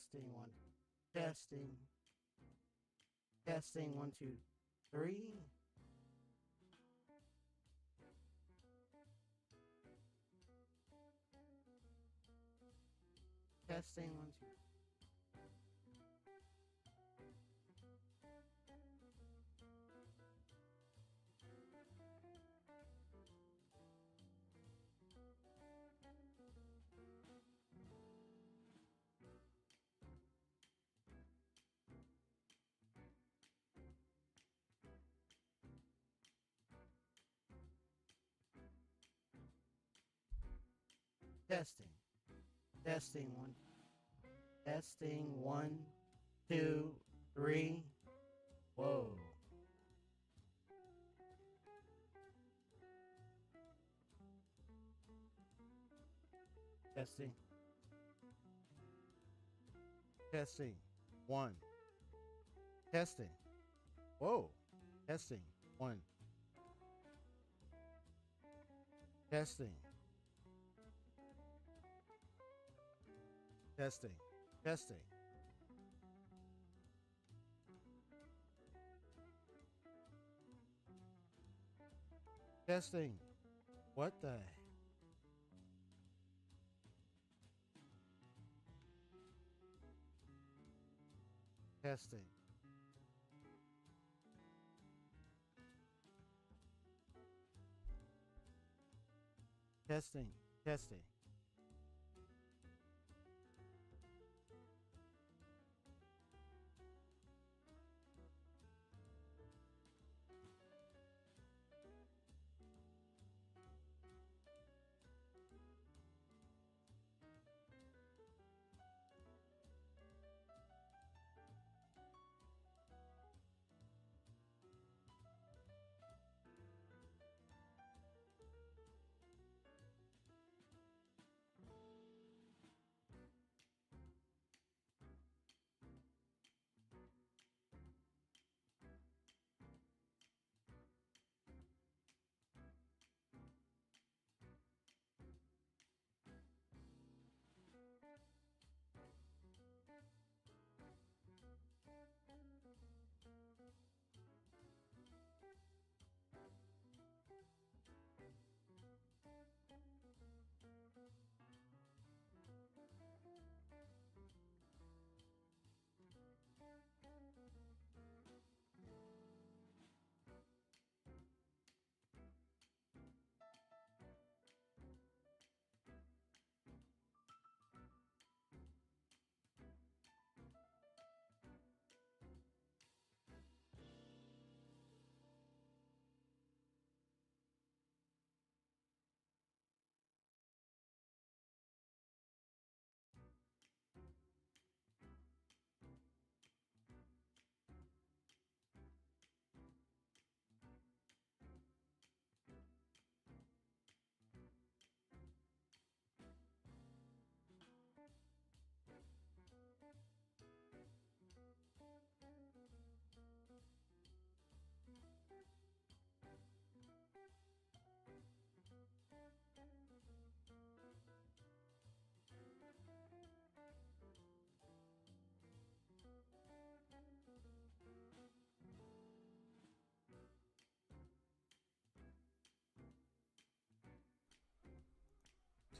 Testing one. Testing. Testing 1, 2, 3. Testing 1, 2. Testing. Testing one. Testing 1, 2, 3. Whoa. Testing. Testing. One. Testing. Whoa. Testing. One. Testing. Testing. Testing. Testing. What the? Testing. Testing. Testing.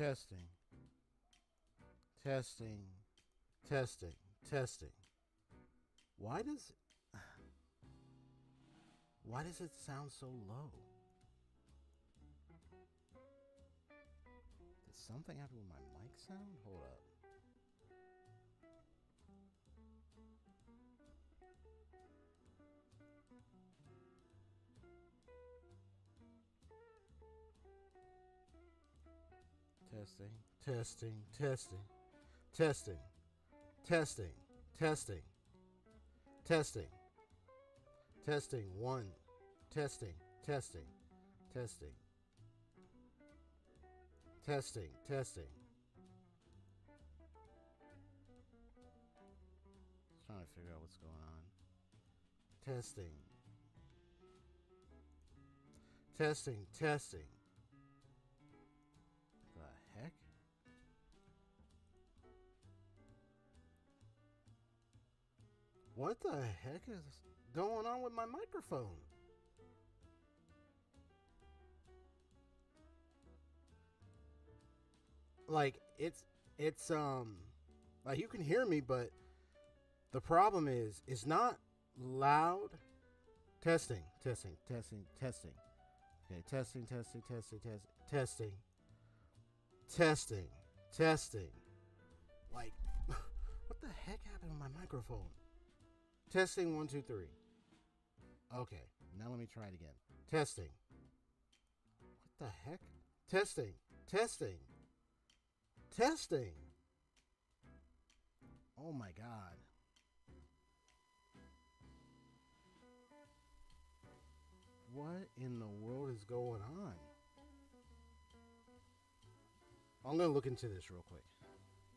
Testing. Testing. Testing. Testing. Why does why does it sound so low? Did something happen with my mic sound? Hold up. Testing. Testing. Testing. Testing. Testing. Testing. Testing. Testing. One. Testing. Testing. Testing. Testing. Testing. Just trying to figure out what's going on. Testing. Testing. Testing. The heck? What the heck is going on with my microphone? Like it's like you can hear me, but the problem is it's not loud. Testing, testing, testing, testing. Okay, testing, testing, testing, testing, testing, testing. Like, what the heck happened to my microphone? Testing, 1, 2, 3. Okay, now let me try it again. Testing. What the heck? Testing, testing, testing. Oh my god. What in the world is going on? I'm gonna look into this real quick.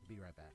Be right back.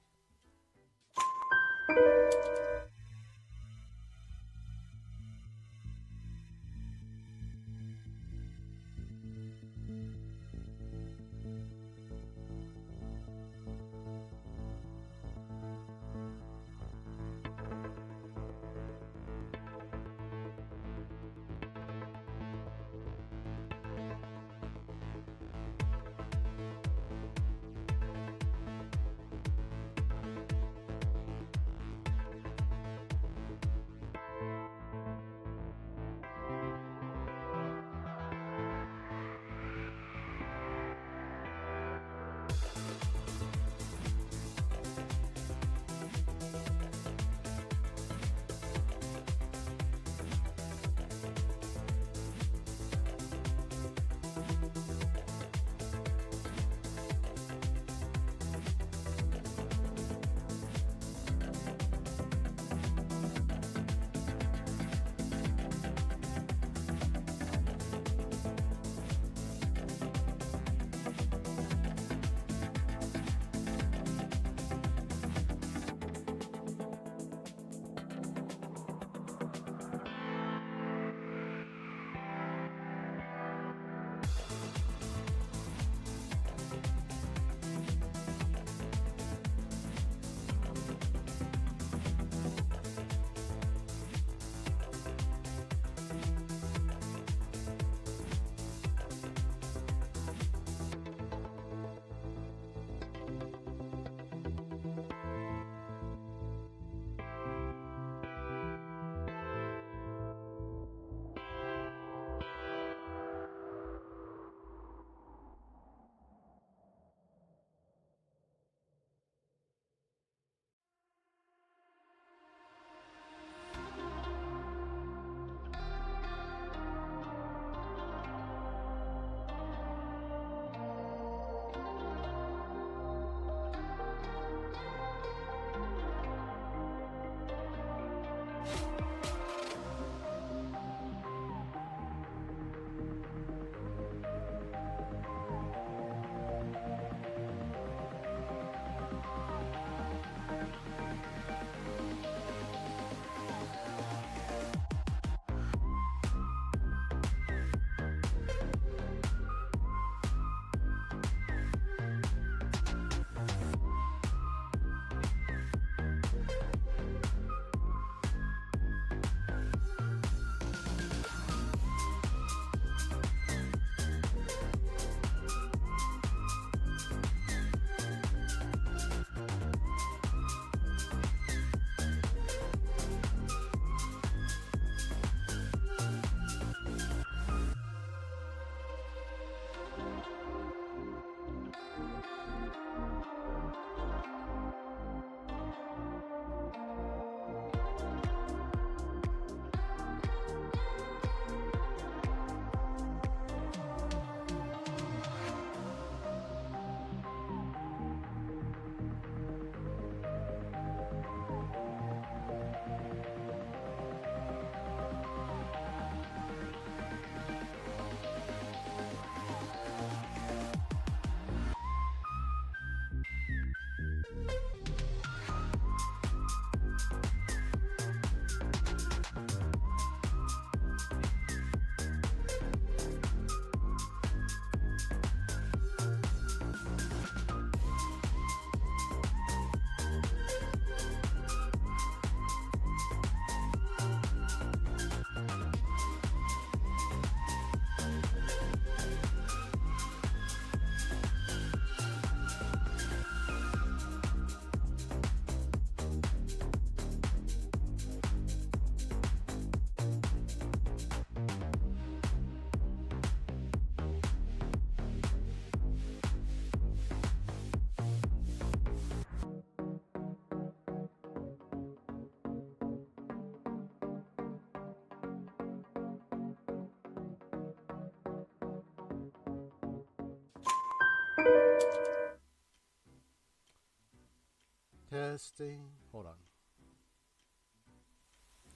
Testing. Hold on.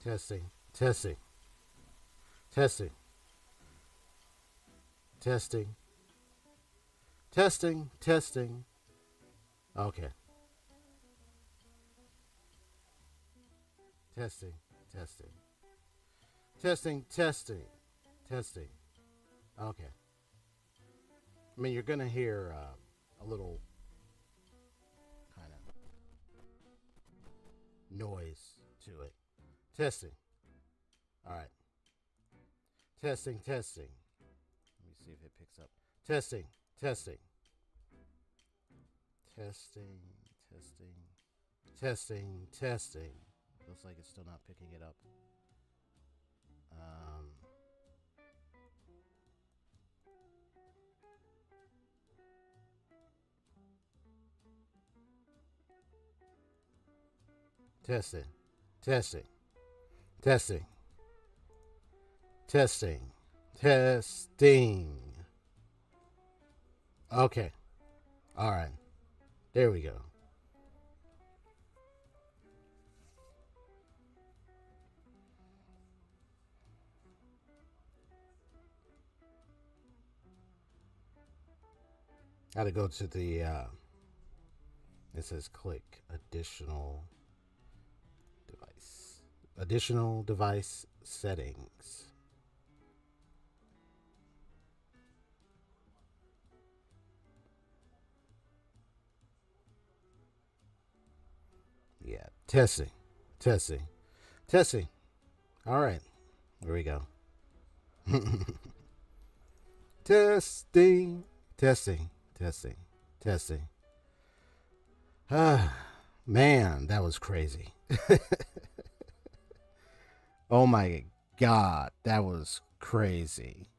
Testing. Testing. Testing. Testing. Testing. Testing. Okay. Testing. Testing. Testing. Testing. Testing. Okay. I mean, you're gonna hear a little kind of noise to it. Testing. All right. Testing. Testing. Let me see if it picks up. Testing. Testing. Testing. Testing. Testing. Testing. Looks like it's still not picking it up. Testing. Testing. Testing. Testing. Testing. Okay. All right. There we go. Got to go to the, it says click additional device. Additional device settings. Yeah, testing, testing, testing. All right, there we go. Testing, testing, testing, testing. Ah, man, that was crazy. Oh my God, that was crazy.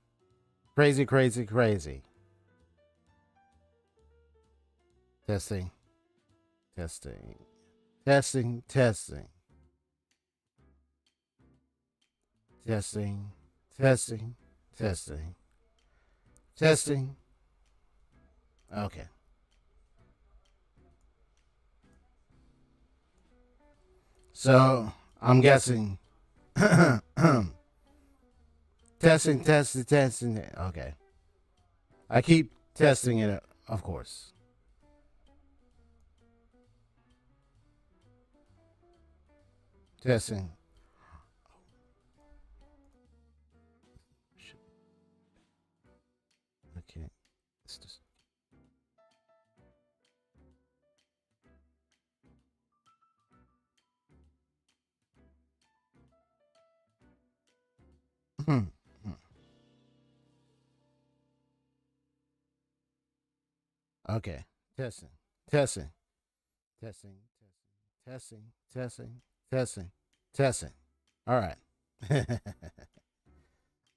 Crazy, crazy, crazy. Testing, testing, testing, testing, testing, testing, testing, testing. Okay. So I'm guessing. Testing, testing, testing. Okay. I keep testing it, of course. Testing. Okay. It's just. Okay. Testing. Testing. Testing. Testing. Testing. Testing. Testing. All right. I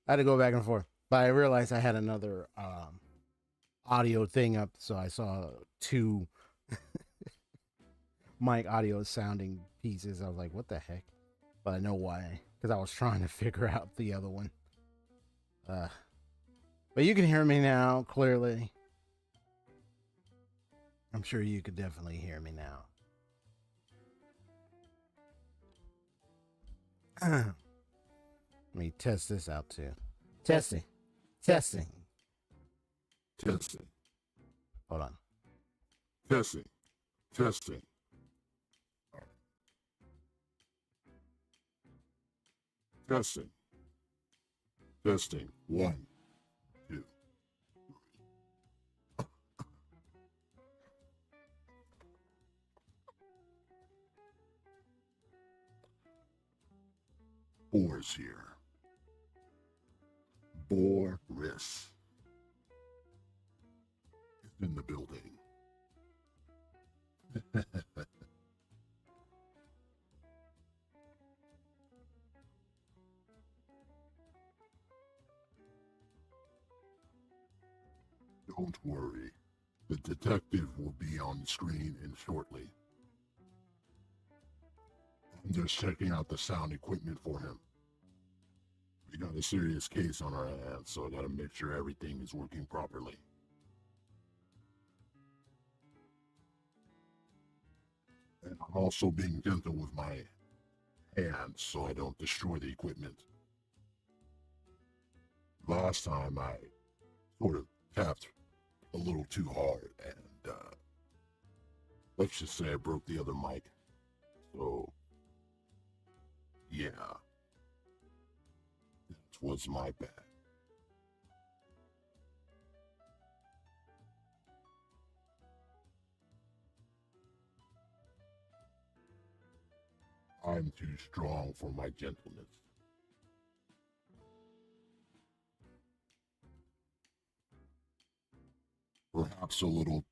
had to go back and forth, but I realized I had another audio thing up, so I saw two mic audio sounding pieces. I was like, "What the heck?" But I know why, because I was trying to figure out the other one. But you can hear me now clearly. I'm sure you could definitely hear me now. Let me test this out too. Testing. Testing. Testing. Hold on. Testing. Testing. Testing. Testing. 1, 2. Boris here. Boris is in the building. Don't worry. The detective will be on the screen in shortly. I'm just checking out the sound equipment for him. We got a serious case on our hands, so I gotta make sure everything is working properly. And I'm also being gentle with my hands so I don't destroy the equipment. Last time I sort of tapped a little too hard and let's just say I broke the other mic. So yeah, that was my bad. I'm too strong for my gentleness. Perhaps a little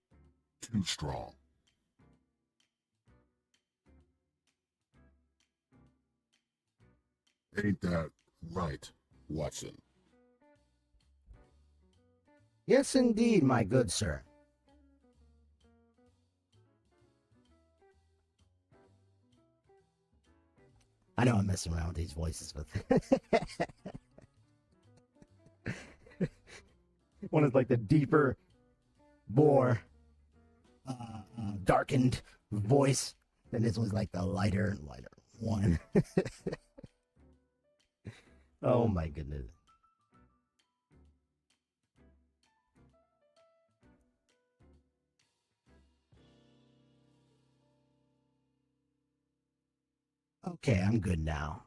too strong. Ain't that right, Watson? Yes, indeed, my good sir. I know I'm messing around with these voices, but one is like the deeper, more darkened voice, and this one's like the lighter one. Oh my goodness. Okay, I'm good now.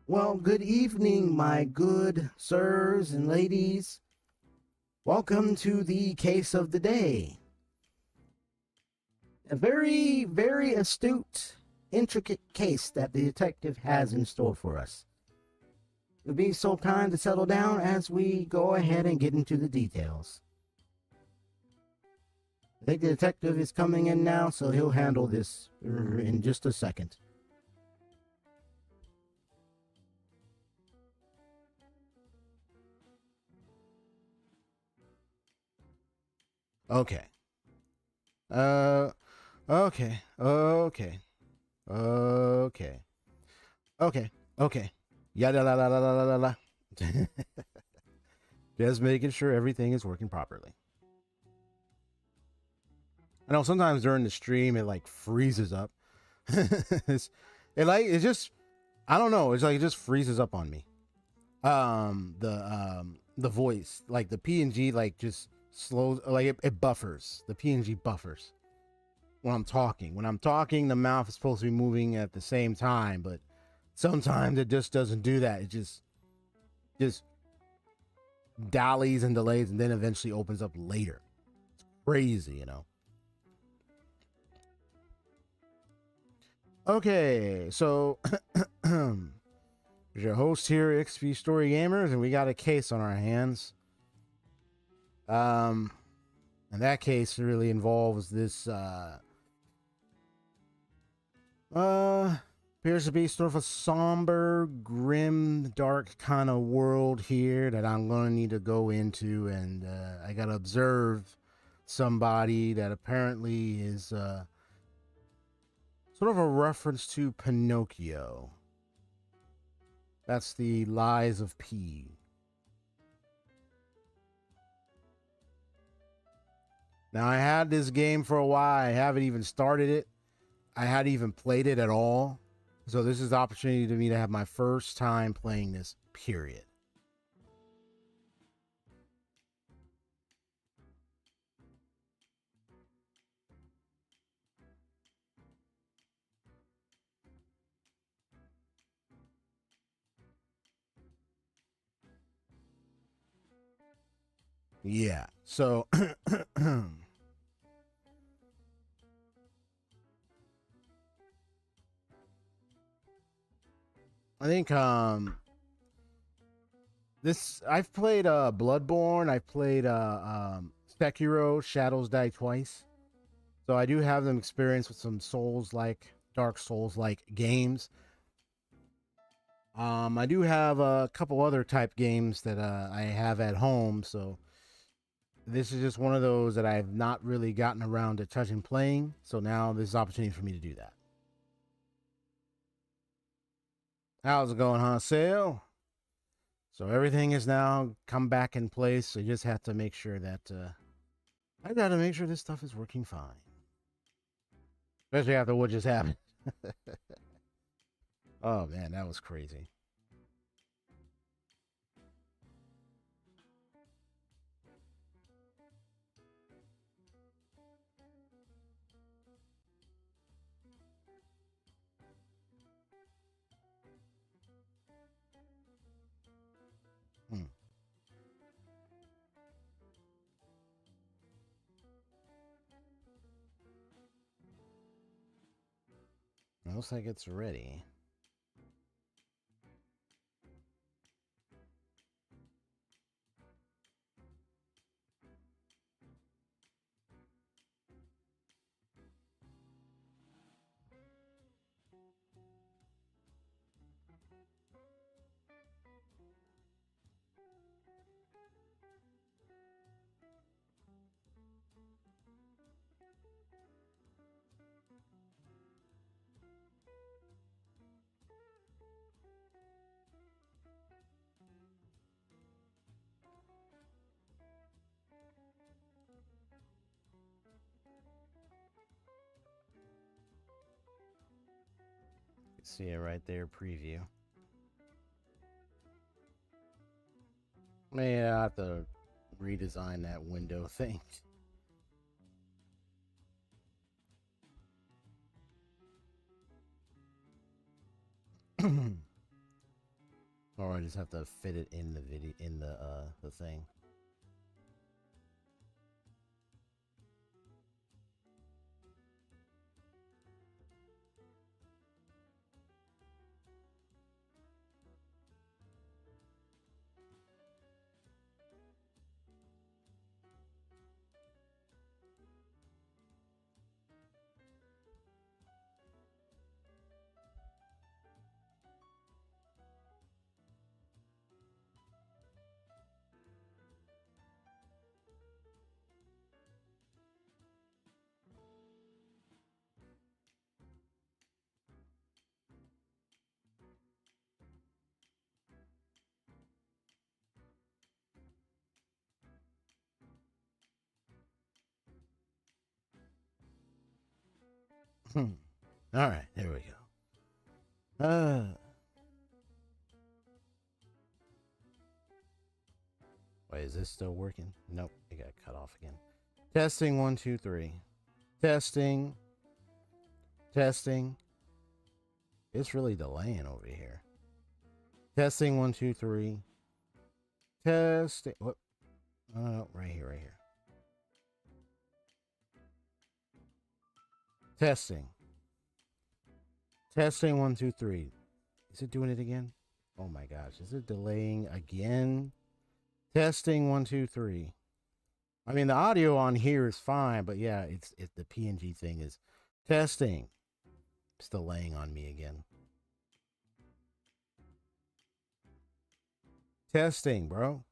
Well, good evening, my good sirs and ladies. Welcome to the case of the day. A very, very astute, intricate case that the detective has in store for us. You'll be so kind to settle down as we go ahead and get into the details. I think the detective is coming in now, so he'll handle this in just a second. Okay. Okay. Yada la la la la la la. Just making sure everything is working properly. I know sometimes during the stream it like freezes up. It's just I don't know. It's like it just freezes up on me. The voice, like the PNG, like just slows, like it buffers. The PNG buffers when I'm talking. When I'm talking, the mouth is supposed to be moving at the same time, but sometimes it just doesn't do that. It just dallies and delays, and then eventually opens up later. It's crazy, you know. Okay, so your host here, XP Story Gamers, and we got a case on our hands. And that case really involves this appears to be sort of a somber, grim, dark kind of world here that I'm gonna need to go into, and I gotta observe somebody that apparently is sort of a reference to Pinocchio. That's the Lies of P. Now, I had this game for a while. I haven't even started it. I hadn't even played it at all. So this is the opportunity to me to have my first time playing this, period. Yeah, so I think I've played Bloodborne, I've played Sekiro, Shadows Die Twice. So I do have them experience with some Dark Souls like games. I do have a couple other type games that I have at home, so this is just one of those that I've not really gotten around to touching playing. So now this is opportunity for me to do that. How's it going, huh, Sale? So everything is now come back in place. So you just have to make sure that I got to make sure this stuff is working fine. Especially after what just happened. Oh man, that was crazy. Hmm. Looks like it's ready. See it right there, preview. Yeah, I have to redesign that window thing. Or I just have to fit it in the video in the thing. All right, there we go. Wait, is this still working? Nope, it got cut off again. Testing 1, 2, 3. Testing. Testing. It's really delaying over here. Testing 1, 2, 3. Testing. What? Oh, right here, right here. Testing. Testing 1, 2, 3. Is it doing it again? Oh my gosh, is it delaying again? Testing 1, 2, 3. I mean, the audio on here is fine, but yeah, it's the PNG thing is testing. It's delaying on me again. Testing, bro.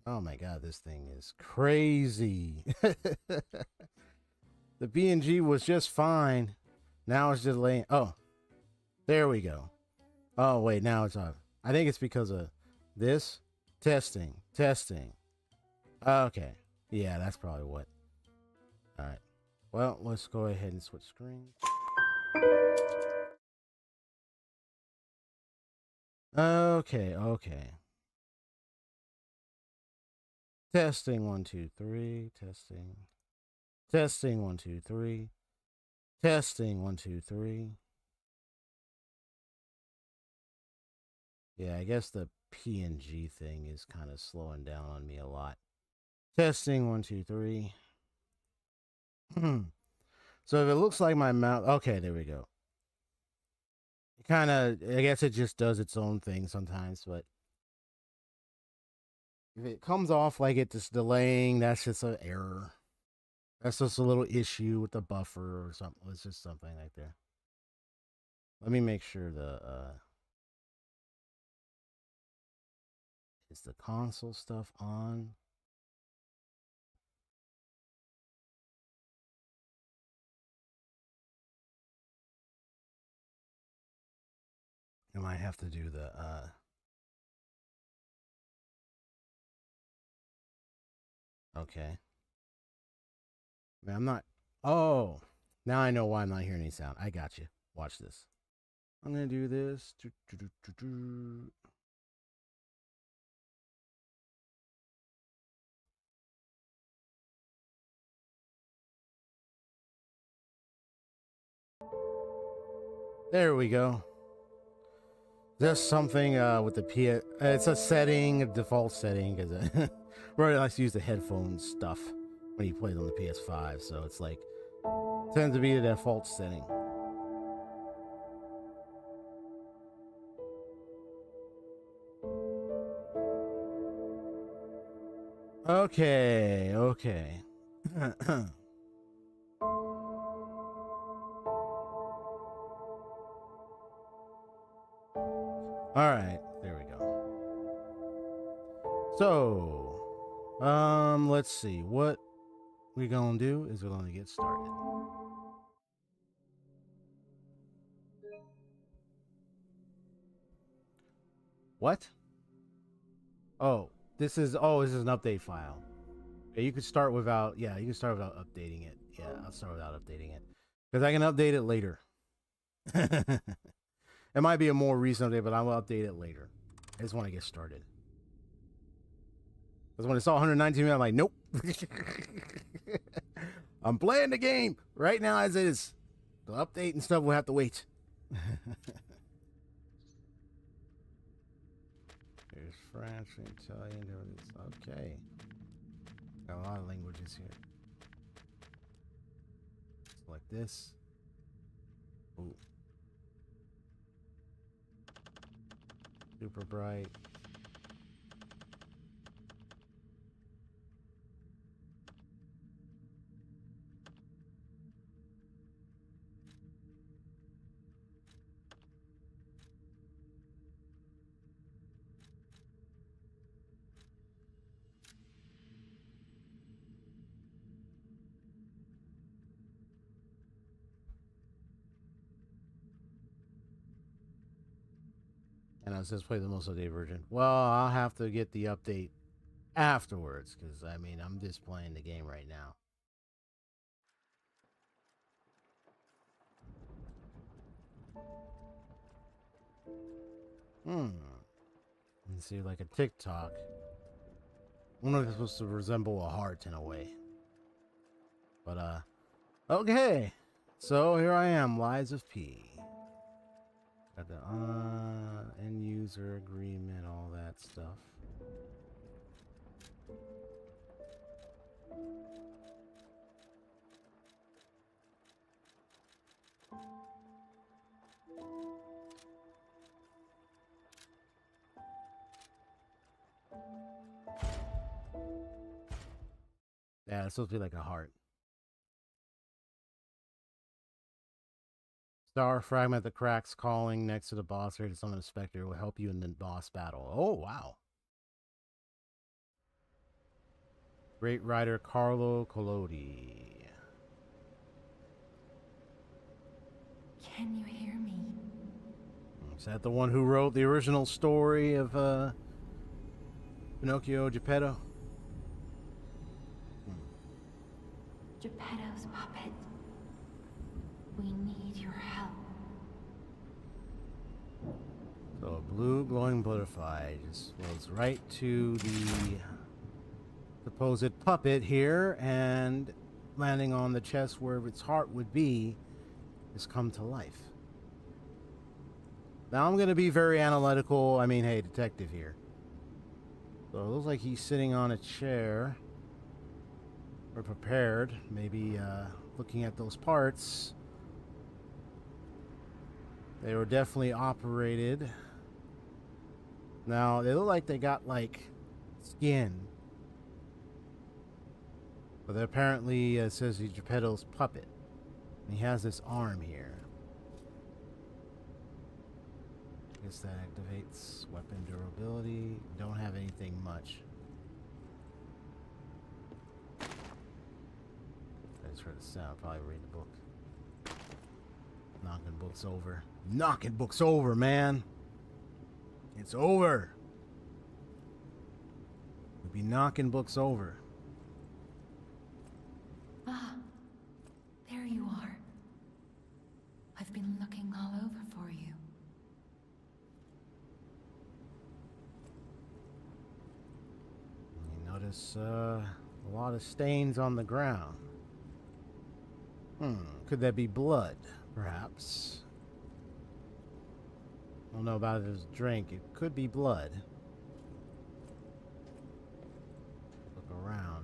Oh my god, this thing is crazy. The PNG was just fine. Now it's just laying. Oh, there we go. Oh wait, now it's off. I think it's because of this. Testing. Testing. Okay. Yeah, that's probably what. All right. Well, let's go ahead and switch screens. Okay, okay. Testing 1, 2, 3. Testing. Testing 1, 2, 3. Testing 1, 2, 3. Yeah, I guess the PNG thing is kind of slowing down on me a lot. Testing 1, 2, 3. So if it looks like my mouth, okay, there we go. It kind of, I guess it just does its own thing sometimes, but if it comes off like it's just delaying, that's just an error. That's just a little issue with the buffer or something. It's just something like there. Let me make sure is the console stuff on? I might have to do the Okay. Man, I'm not. Oh, now I know why I'm not hearing any sound. I got you. Watch this. I'm gonna do this. There we go. There's something with the PS. It's a setting, a default setting, because Roy likes to use the headphone stuff when he plays on the PS5. So it's like tends to be the default setting. Okay, okay. All right, there we go. So, let's see. What we're gonna do is we're gonna get started. What? This is an update file. Yeah, you could start without. Yeah, you can start without updating it. Yeah, I'll start without updating it because I can update it later. It might be a more recent update, but I will update it later. I just want to get started. Because when I saw 119 minutes, I'm like, nope. I'm playing the game right now as it is. The update and stuff will have to wait. There's French, Italian, okay. Got a lot of languages here. Like this. Ooh. Super bright. And I just play the most updated version. Well, I'll have to get the update afterwards, because I mean, I'm just playing the game right now. Let's see, like a TikTok. I wonder if it's supposed to resemble a heart in a way. But, okay. So here I am, Lies of P. Got the end user agreement, all that stuff. Yeah, it's supposed to be like a heart. Star fragment the cracks calling next to the boss or to summon a specter will help you in the boss battle. Oh, wow. Great writer Carlo Collodi. Can you hear me? Is that the one who wrote the original story of Pinocchio, Geppetto? Geppetto's puppet. We need your help. So a blue glowing butterfly just floats right to the supposed puppet here, and landing on the chest where its heart would be, has come to life. Now I'm going to be very analytical. I mean, hey, detective here. So it looks like he's sitting on a chair. Or prepared. Maybe looking at those parts. They were definitely operated. Now, they look like they got, like, skin. But apparently it says he's Geppetto's puppet. And he has this arm here. I guess that activates weapon durability. Don't have anything much. I just heard the sound. Probably read the book. Knocking books over. Knocking books over, man. It's over. We'll be knocking books over. I've been looking all over for you. You notice a lot of stains on the ground. Could that be blood, perhaps? I don't know about it as a drink. It could be blood. Look around.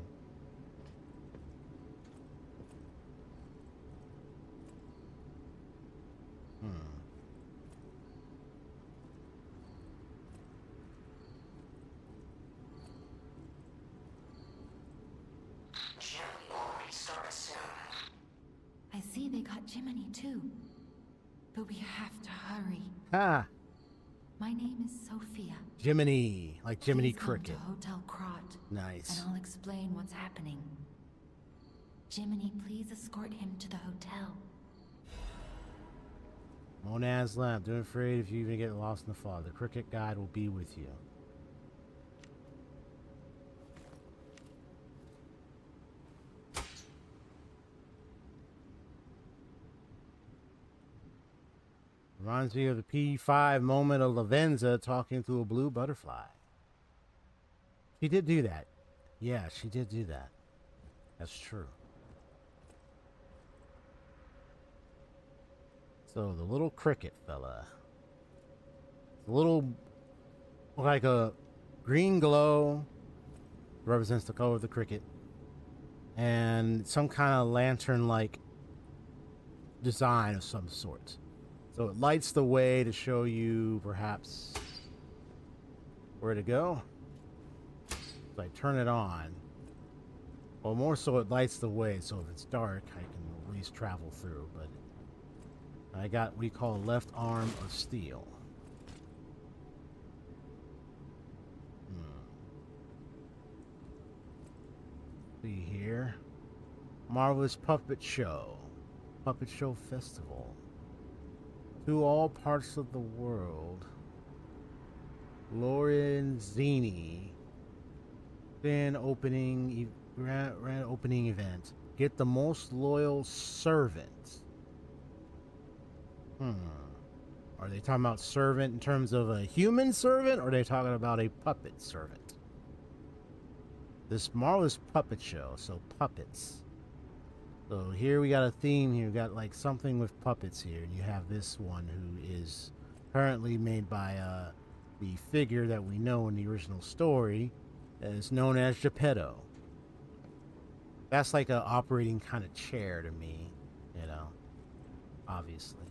I see they got Jiminy too. But we have to hurry. Ah, My name is Sophia. Jiminy, like Jiminy Please come Cricket. to Hotel Crot, Nice. and I'll explain what's happening. Jiminy, please escort him to the hotel. Monad's lamp. Don't be afraid if you even get lost in the fog. The cricket guide will be with you. Reminds me of the P5 moment of Lavenza talking to a blue butterfly. She did do that. Yeah, she did do that. That's true. So the little cricket fella. The little, like a green glow, represents the color of the cricket. And some kind of lantern-like design of some sort. So it lights the way to show you perhaps where to go. So I turn it on. Well, more so it lights the way, so if it's dark, I can at least travel through. But I got what we call a left arm of steel. See here. Marvelous Puppet Show. Puppet Show Festival. To all parts of the world. Lorenzini. Grand opening event. Get the most loyal servant. Are they talking about servant in terms of a human servant, or are they talking about a puppet servant? This marvelous puppet show, so puppets. So here we got a theme here. We got like something with puppets here, and you have this one who is currently made by the figure that we know in the original story is known as Geppetto. That's like an operating kind of chair to me, you know, obviously.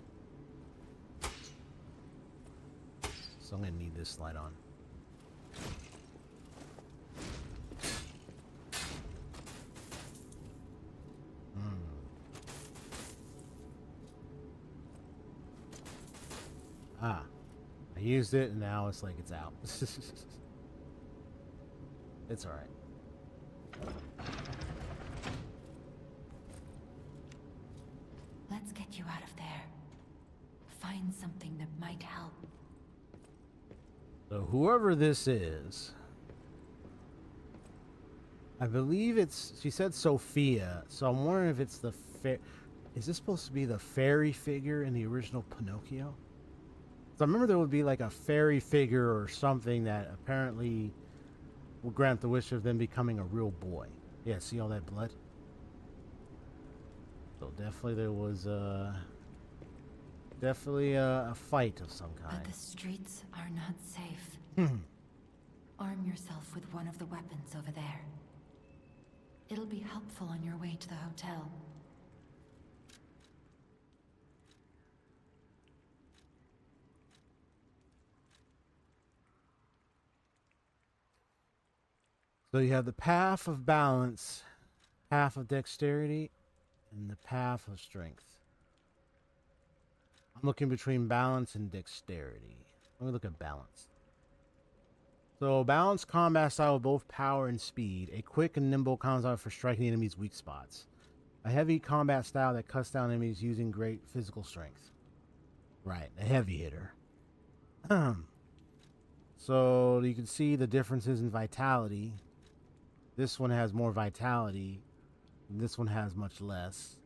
So I'm gonna need this light on. Ah, I used it and now it's like it's out. It's all right. Let's get you out of there. Find something that might help. So whoever this is, I believe it's, she said Sophia, so I'm wondering if it's the is this supposed to be the fairy figure in the original Pinocchio? So I remember there would be like a fairy figure or something that apparently would grant the wish of them becoming a real boy. Yeah, see all that blood? So definitely there was definitely a fight of some kind. But the streets are not safe. Arm yourself with one of the weapons over there. It'll be helpful on your way to the hotel. So you have the path of balance, path of dexterity, and the path of strength. I'm looking between balance and dexterity. Let me look at balance. So balanced combat style with both power and speed. A quick and nimble combat style for striking enemies' weak spots. A heavy combat style that cuts down enemies using great physical strength. Right, a heavy hitter. So you can see the differences in vitality. This one has more vitality. And this one has much less.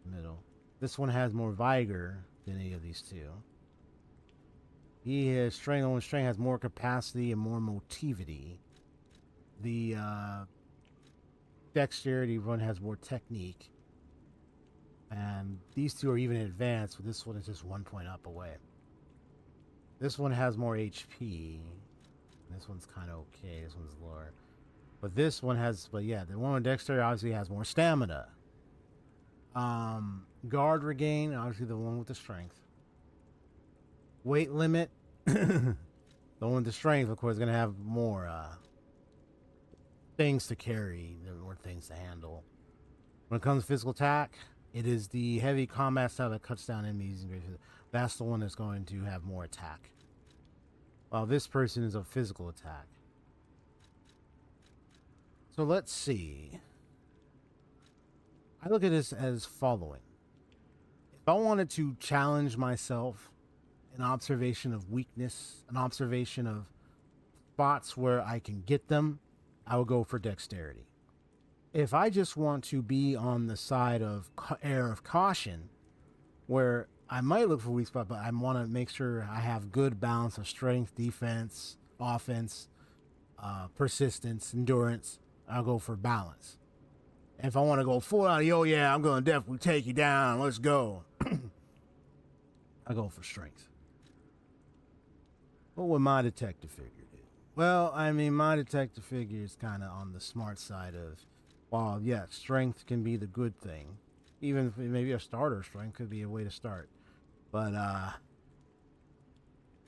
Middle. This one has more vigor than any of these two. He has strength. Only strength has more capacity and more motivity. The dexterity one has more technique. And these two are even advanced, but this one is just 1 point up away. This one has more HP. This one's kind of okay. This one's lower. But this one has, but yeah, the one with dexterity obviously has more stamina. Guard regain, obviously the one with the strength. Weight limit, the one with the strength, of course, is going to have more things to carry, more things to handle. When it comes to physical attack, it is the heavy combat style that cuts down enemies. That's the one that's going to have more attack. While this person is a physical attack. So let's see. I look at this as following. If I wanted to challenge myself, an observation of weakness, an observation of spots where I can get them, I would go for dexterity. If I just want to be on the side of air of caution, where I might look for weak spot, but I want to make sure I have good balance of strength, defense, offense, persistence, endurance, I'll go for balance. If I want to go full out, oh yeah, I'm going to definitely take you down, let's go. I go for strength. What would my detective figure do? Well, I mean, my detective figure is kind of on the smart side of, while, yeah, strength can be the good thing. Even if maybe a starter strength could be a way to start. But,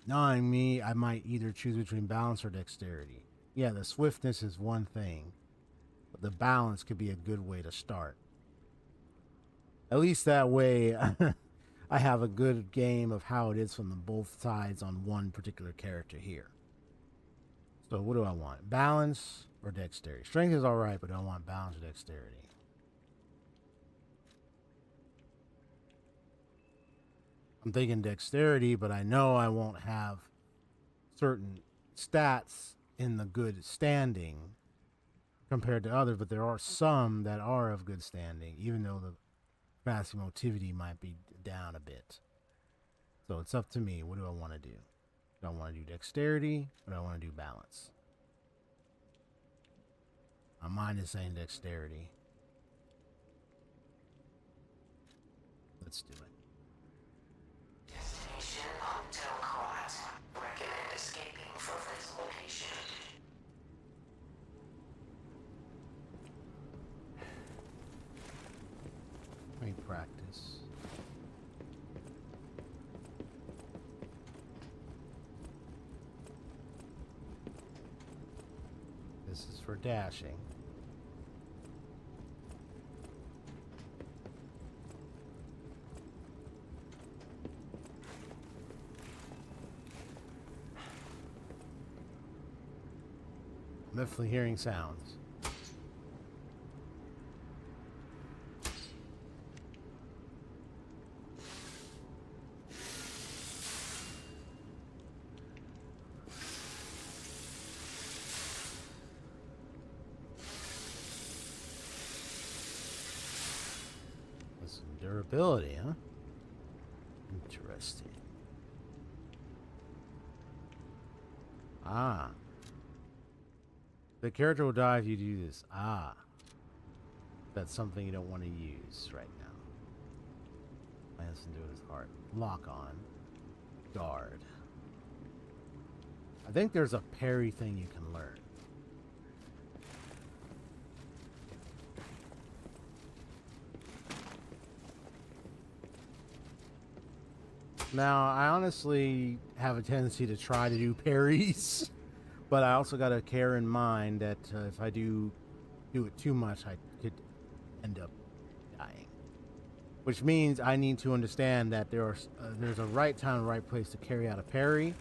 knowing me, I might either choose between balance or dexterity. Yeah, the swiftness is one thing, but the balance could be a good way to start. At least that way, I have a good game of how it is from the both sides on one particular character here. So what do I want? Balance or dexterity? Strength is alright, but I want balance or dexterity. I'm thinking dexterity, but I know I won't have certain stats in the good standing compared to others, but there are some that are of good standing, even though the capacity motivity might be down a bit. So it's up to me. What do I want to do? Do I want to do dexterity or do I want to do balance? My mind is saying dexterity. Let's do it. Destination Hotel Quad. Recommend escaping from this location. Let me practice. This is for dashing. I'm definitely hearing sounds. Some durability, huh? Interesting. Ah. The character will die if you do this. Ah. That's something you don't want to use right now. I listen to it as heart. Lock on. Guard. I think there's a parry thing you can learn. Now, I honestly have a tendency to try to do parries, but I also got to care in mind that if I do it too much, I could end up dying. Which means I need to understand that there's a right time and right place to carry out a parry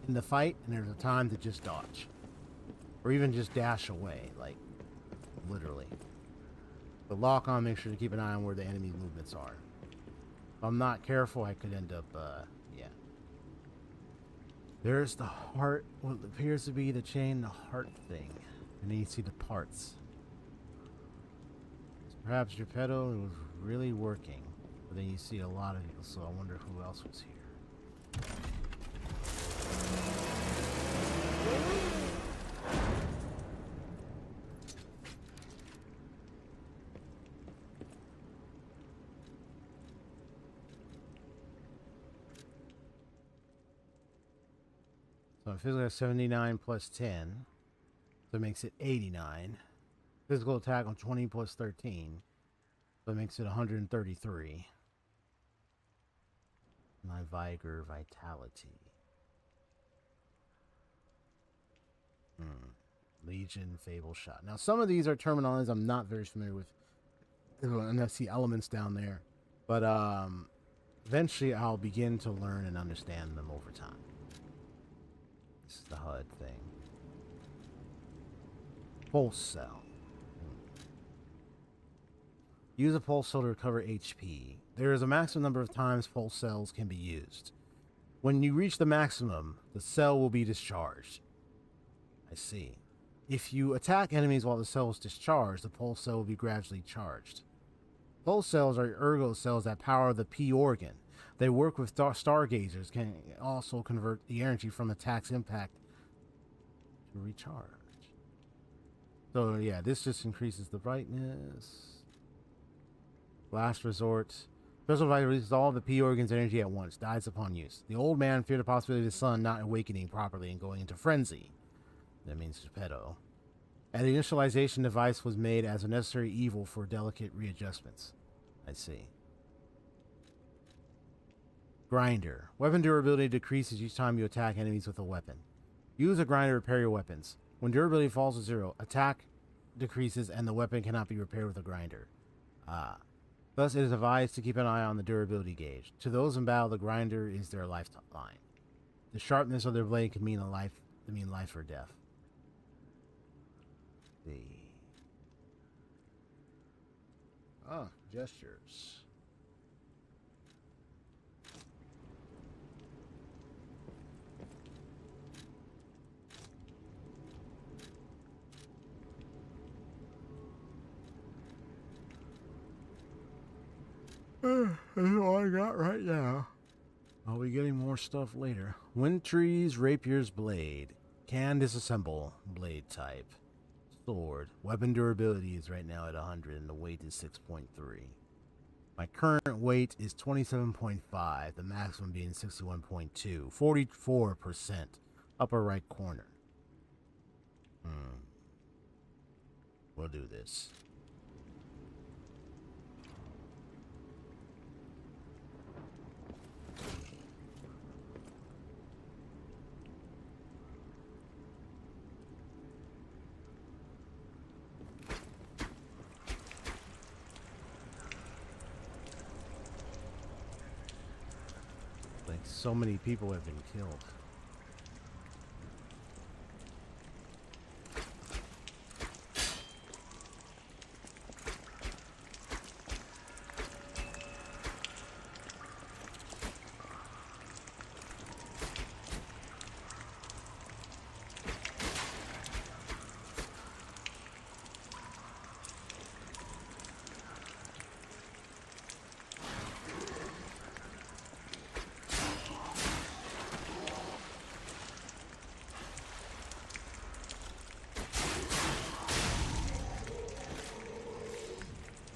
in the fight, and there's a time to just dodge. Or even just dash away, like, literally. But lock on, make sure to keep an eye on where the enemy movements are. If I'm not careful, I could end up, yeah. There's the heart, what appears to be the chain, the heart thing. And then you see the parts. Perhaps your pedal was really working. But then you see a lot of people, so I wonder who else was here. So physical has 79 plus 10. So it makes it 89. Physical attack on 20 plus 13. So it makes it 133. My vigor, vitality. Legion, Fable Shot. Now, some of these are terminologies I'm not very familiar with. And I see elements down there. But eventually I'll begin to learn and understand them over time. This is the HUD thing. Pulse cell. Use a pulse cell to recover HP. There is a maximum number of times pulse cells can be used. When you reach the maximum, the cell will be discharged. I see. If you attack enemies while the cell is discharged, the pulse cell will be gradually charged. Pulse cells are ergo cells that power the P organ. They work with stargazers, can also convert the energy from attack's impact to recharge. So yeah, this just increases the brightness. Last resort. Special device releases all of the P organ's energy at once. Dies upon use. The old man feared the possibility of his son not awakening properly and going into frenzy. That means Geppetto. And the initialization device was made as a necessary evil for delicate readjustments. I see. Grinder. Weapon durability decreases each time you attack enemies with a weapon. Use a grinder to repair your weapons. When durability falls to 0, attack decreases and the weapon cannot be repaired with a grinder. Thus, it is advised to keep an eye on the durability gauge. To those in battle, the grinder is their lifeline. The sharpness of their blade can mean life or death. Gestures. That's all I got right now. I'll be getting more stuff later. Wintry's Rapier's Blade. Can disassemble. Blade type. Sword. Weapon durability is right now at 100 and the weight is 6.3. My current weight is 27.5, the maximum being 61.2. 44%. Upper right corner. We'll do this. Like, so many people have been killed.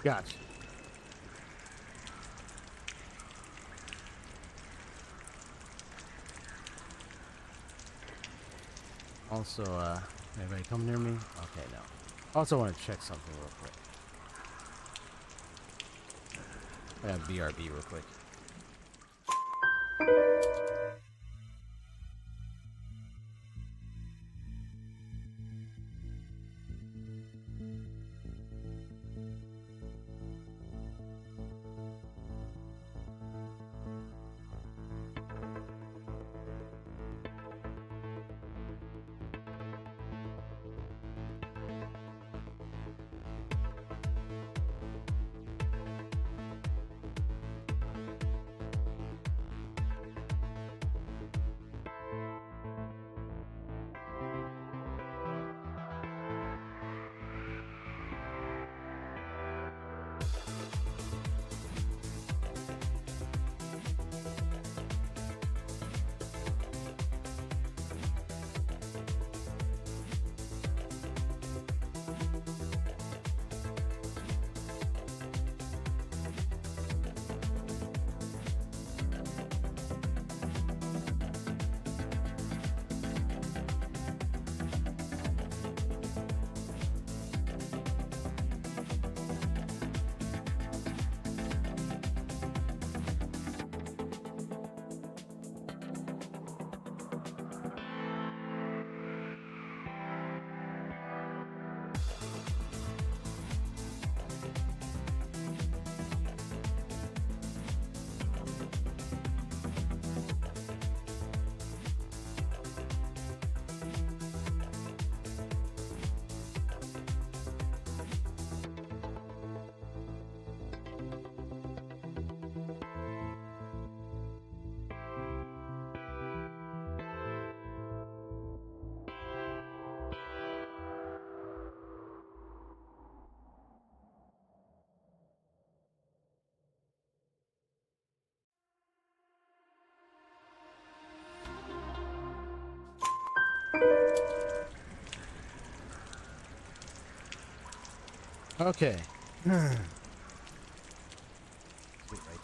Gotcha. Also, anybody come near me? Okay, no. Also want to check something real quick. I have BRB real quick. Okay. Get right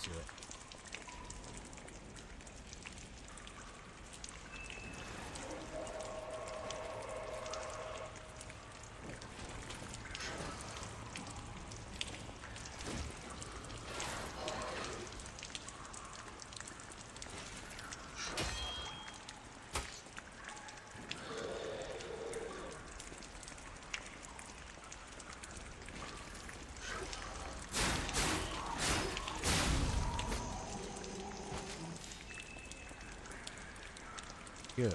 to it. Good.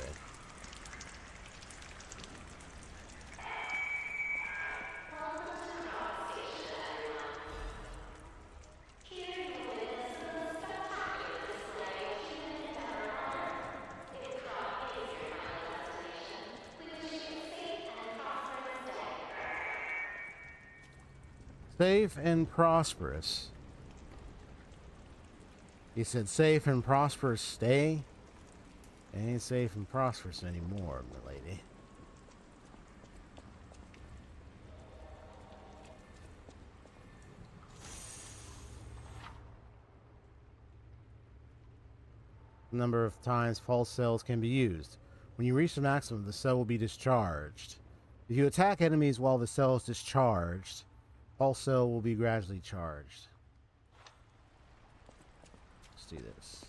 Safe and prosperous. He said safe and prosperous stay. It ain't safe and prosperous anymore, milady. Number of times pulse cells can be used. When you reach the maximum, the cell will be discharged. If you attack enemies while the cell is discharged, pulse cell will be gradually charged. Let's do this.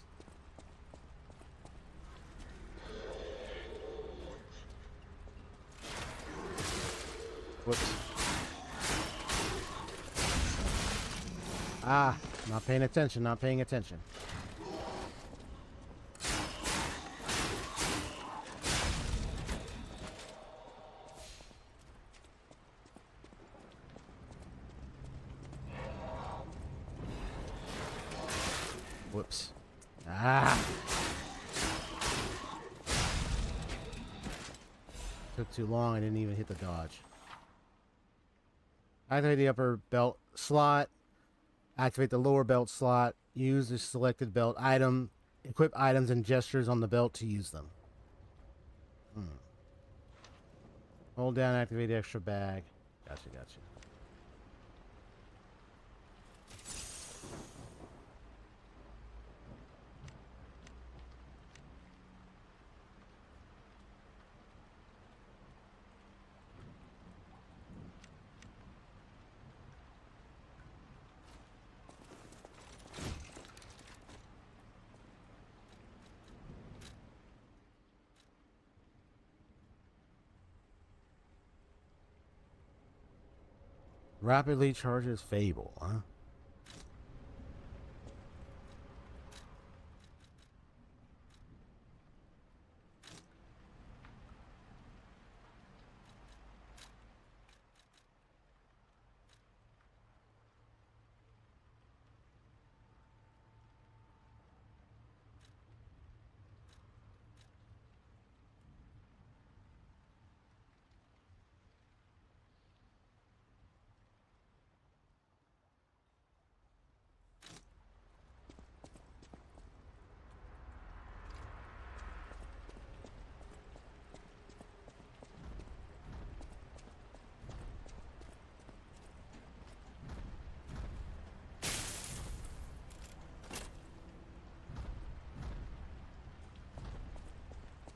Whoops. Ah, not paying attention, not paying attention. Whoops. Ah! Took too long, I didn't even hit the dodge. Activate the upper belt slot. Activate the lower belt slot. Use the selected belt item. Equip items and gestures on the belt to use them. Hold down, activate the extra bag. Gotcha, gotcha. Rapidly charges Fable, huh?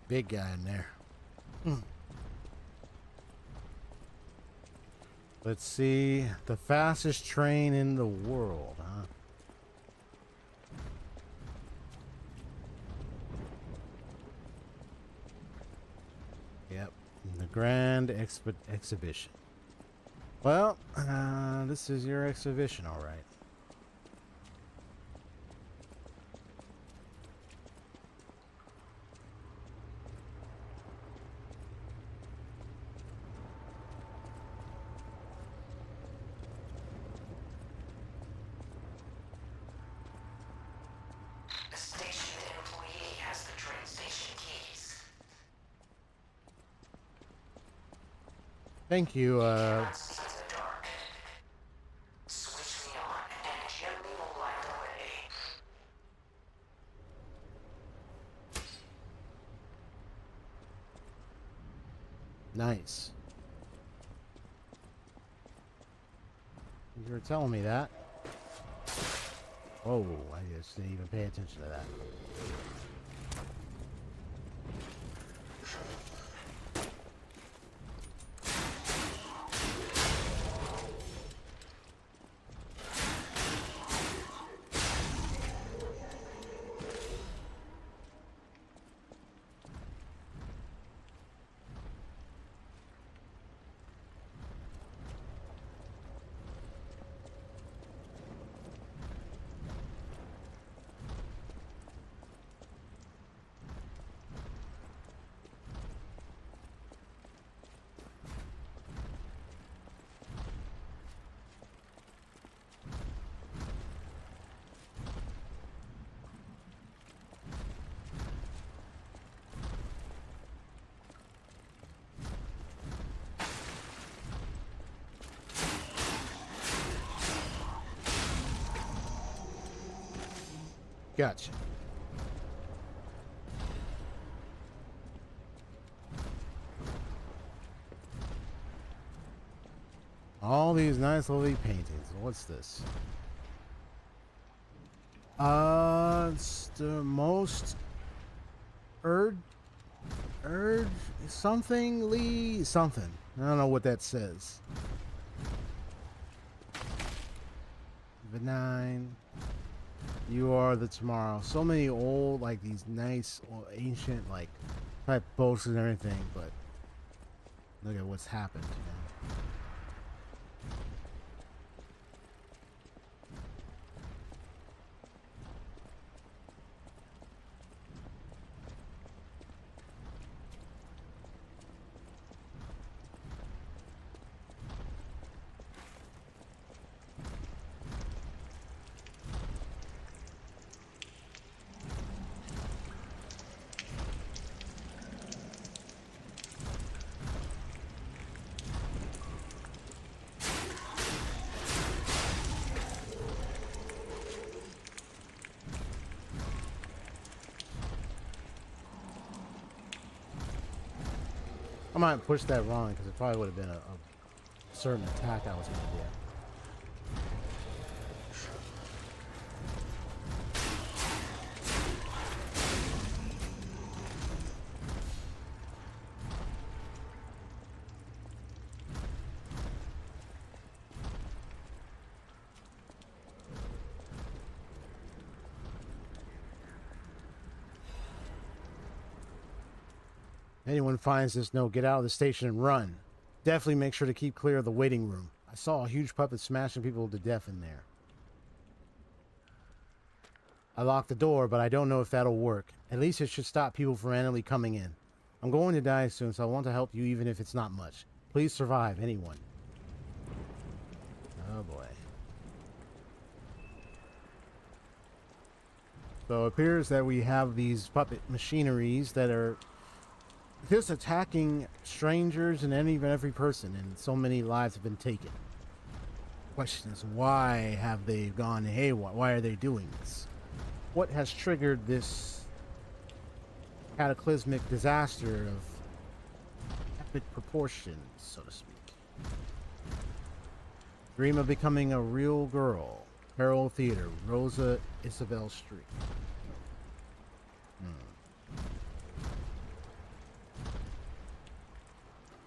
Big guy in there. Let's see. The fastest train in the world, huh? Yep. The Grand Exhibition. Well, this is your exhibition, all right. The station employee has the train station keys. Thank you, Cannot see in the dark. Switch me on and gently light the way. Nice. You were telling me that. Whoa, I just didn't even pay attention to that. Gotcha. All these nice lovely paintings. What's this? It's the most somethingly something. I don't know what that says. Benign. You are the tomorrow. So many old, like these nice, ancient, like type boats and everything, but look at what's happened. You know? I might push that wrong because it probably would have been a certain attack I was going to do. Anyone finds this note, get out of the station and run. Definitely make sure to keep clear of the waiting room. I saw a huge puppet smashing people to death in there. I locked the door, but I don't know if that'll work. At least it should stop people from randomly coming in. I'm going to die soon, so I want to help you even if it's not much. Please survive, anyone. Oh boy. So it appears that we have these puppet machineries that are just attacking strangers and even every person, and so many lives have been taken. Question is, why have they gone haywire? Why are they doing this? What has triggered this cataclysmic disaster of epic proportions, so to speak? Dream of becoming a real girl. Carroll Theater, Rosa Isabel Street.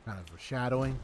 Kind of foreshadowing.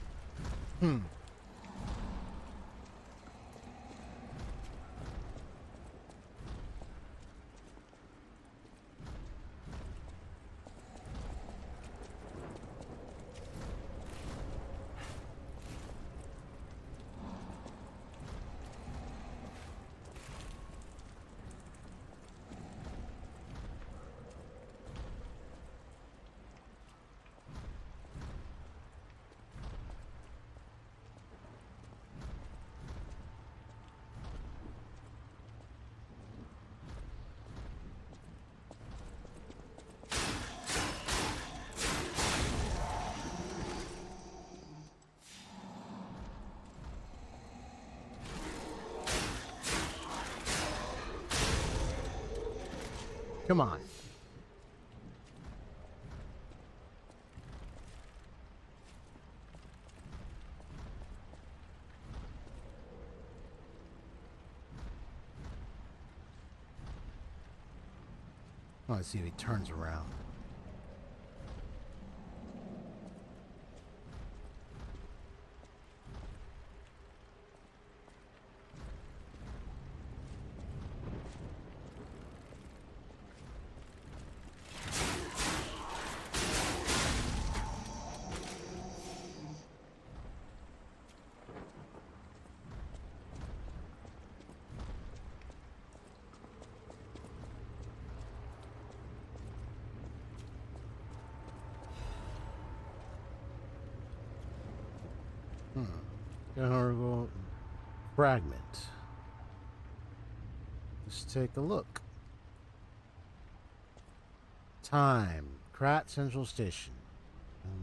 Come on. Oh, let's see if he turns around. Go fragment. Let's take a look. Time. Krat Central Station.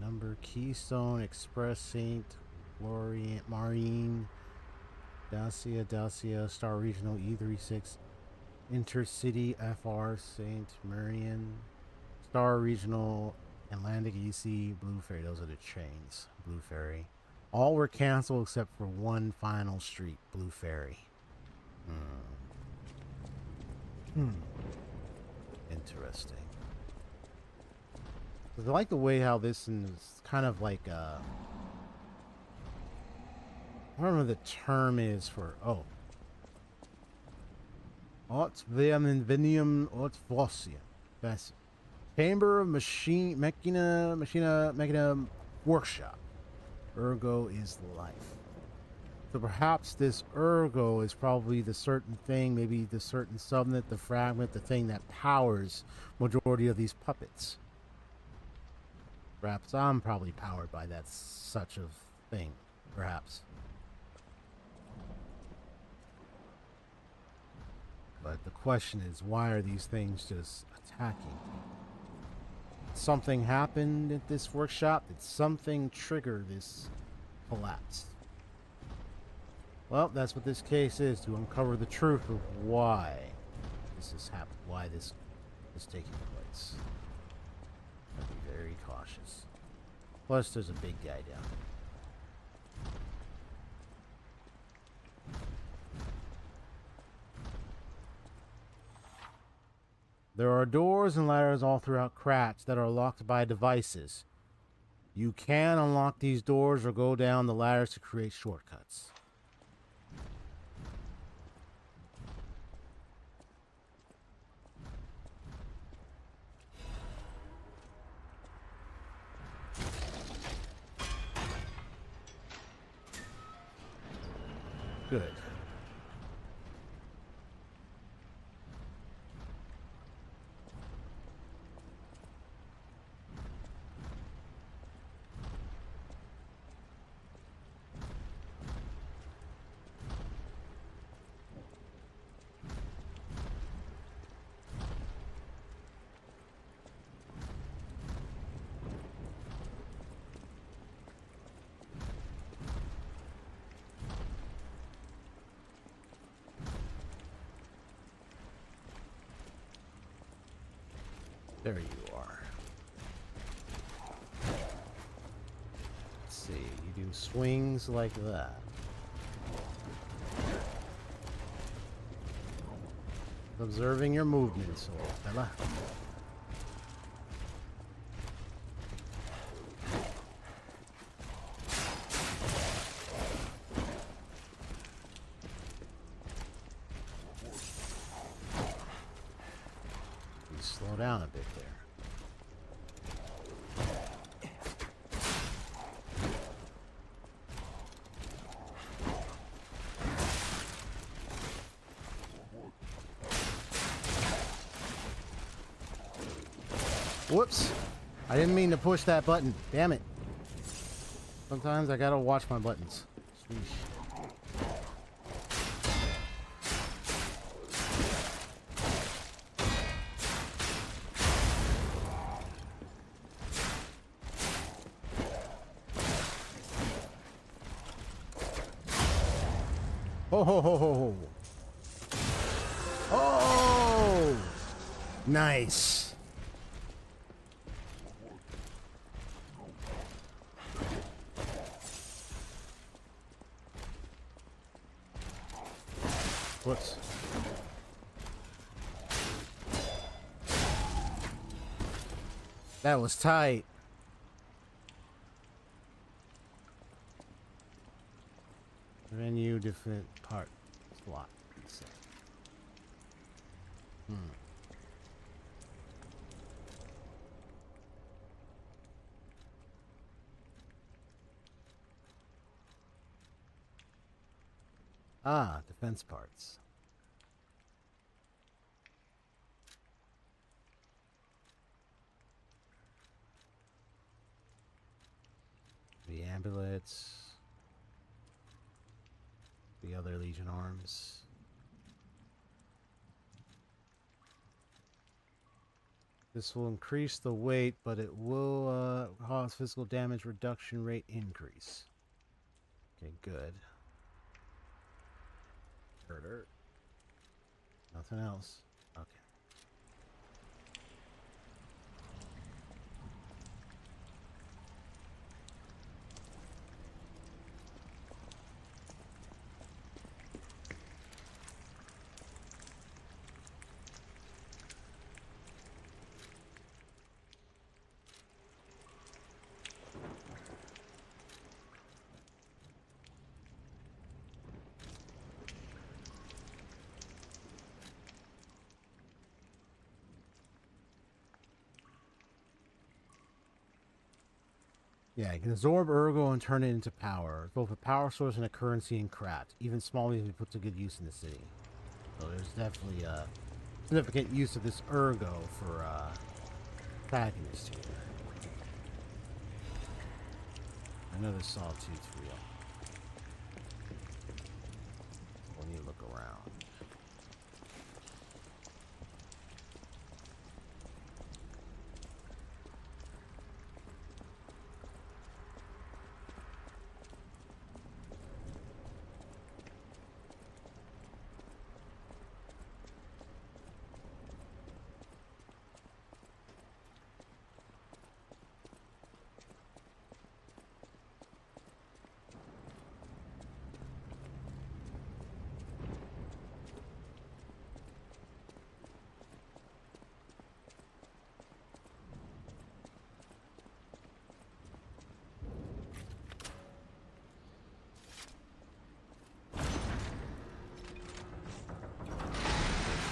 Number Keystone Express Saint Orient Marine. Dacia Star Regional E36 Intercity FR Saint Marian Star Regional Atlantic EC Blue Ferry. Those are the trains. Blue Ferry. All were canceled except for one final street, Blue Ferry. Interesting. I like the way how this is kind of like I don't know what the term is for Venium Vossia. That's Chamber of Machina Workshop. Ergo is life. So perhaps this ergo is probably the certain thing, maybe the certain subnet, the fragment, the thing that powers majority of these puppets. Perhaps I'm probably powered by that such a thing. Perhaps. But the question is, why are these things just attacking people? Something happened at this workshop? Did something trigger this collapse? Well, that's what this case is, to uncover the truth of why this has happened, why this is taking place. I'll be very cautious. Plus, there's a big guy down there. There are doors and ladders all throughout Kratz that are locked by devices. You can unlock these doors or go down the ladders to create shortcuts. Good. There you are. Let's see, you do swings like that. Observing your movements, old fella. Slow down a bit there. Whoops. I didn't mean to push that button. Damn it. Sometimes I gotta watch my buttons. Sheesh. Ho ho ho ho ho. Oh! Nice. Whoops. That was tight. Venue, different part slot. Ah, defense parts. The ambulance. The other Legion arms. This will increase the weight, but it will cause physical damage reduction rate increase. Okay, good. Herder. Nothing else. Okay. Yeah, you can absorb ergo and turn it into power. It's both a power source and a currency in craft. Even small means we put to good use in the city. So there's definitely a significant use of this ergo for protagonists here. I know this Sawtooth's real. We'll need to look around.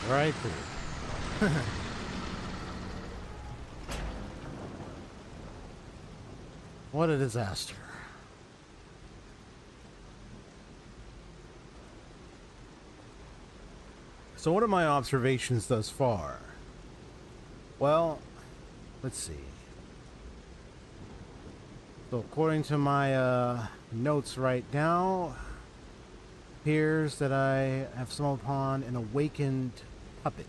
Right there. What a disaster. So what are my observations thus far? Well, let's see. So according to my notes right now, appears that I have stumbled upon an awakened puppet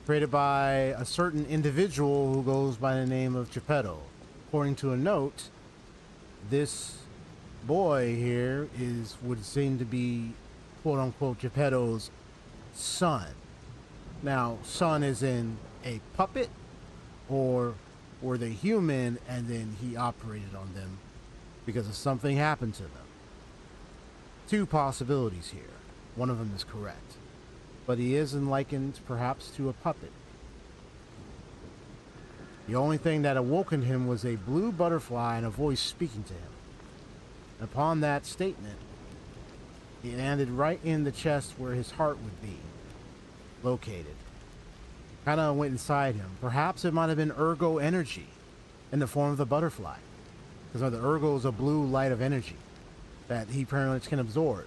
created by a certain individual who goes by the name of Geppetto. According to a note, this boy here would seem to be quote unquote Geppetto's son. Now, son is in a puppet, or were they human and then he operated on them because of something happened to them? Two possibilities here. One of them is correct. But he is likened perhaps to a puppet. The only thing that awoken him was a blue butterfly and a voice speaking to him. Upon that statement, it landed right in the chest where his heart would be located. Kind of went inside him. Perhaps it might have been ergo energy in the form of the butterfly. Because the ergo is a blue light of energy that he pretty much can absorb.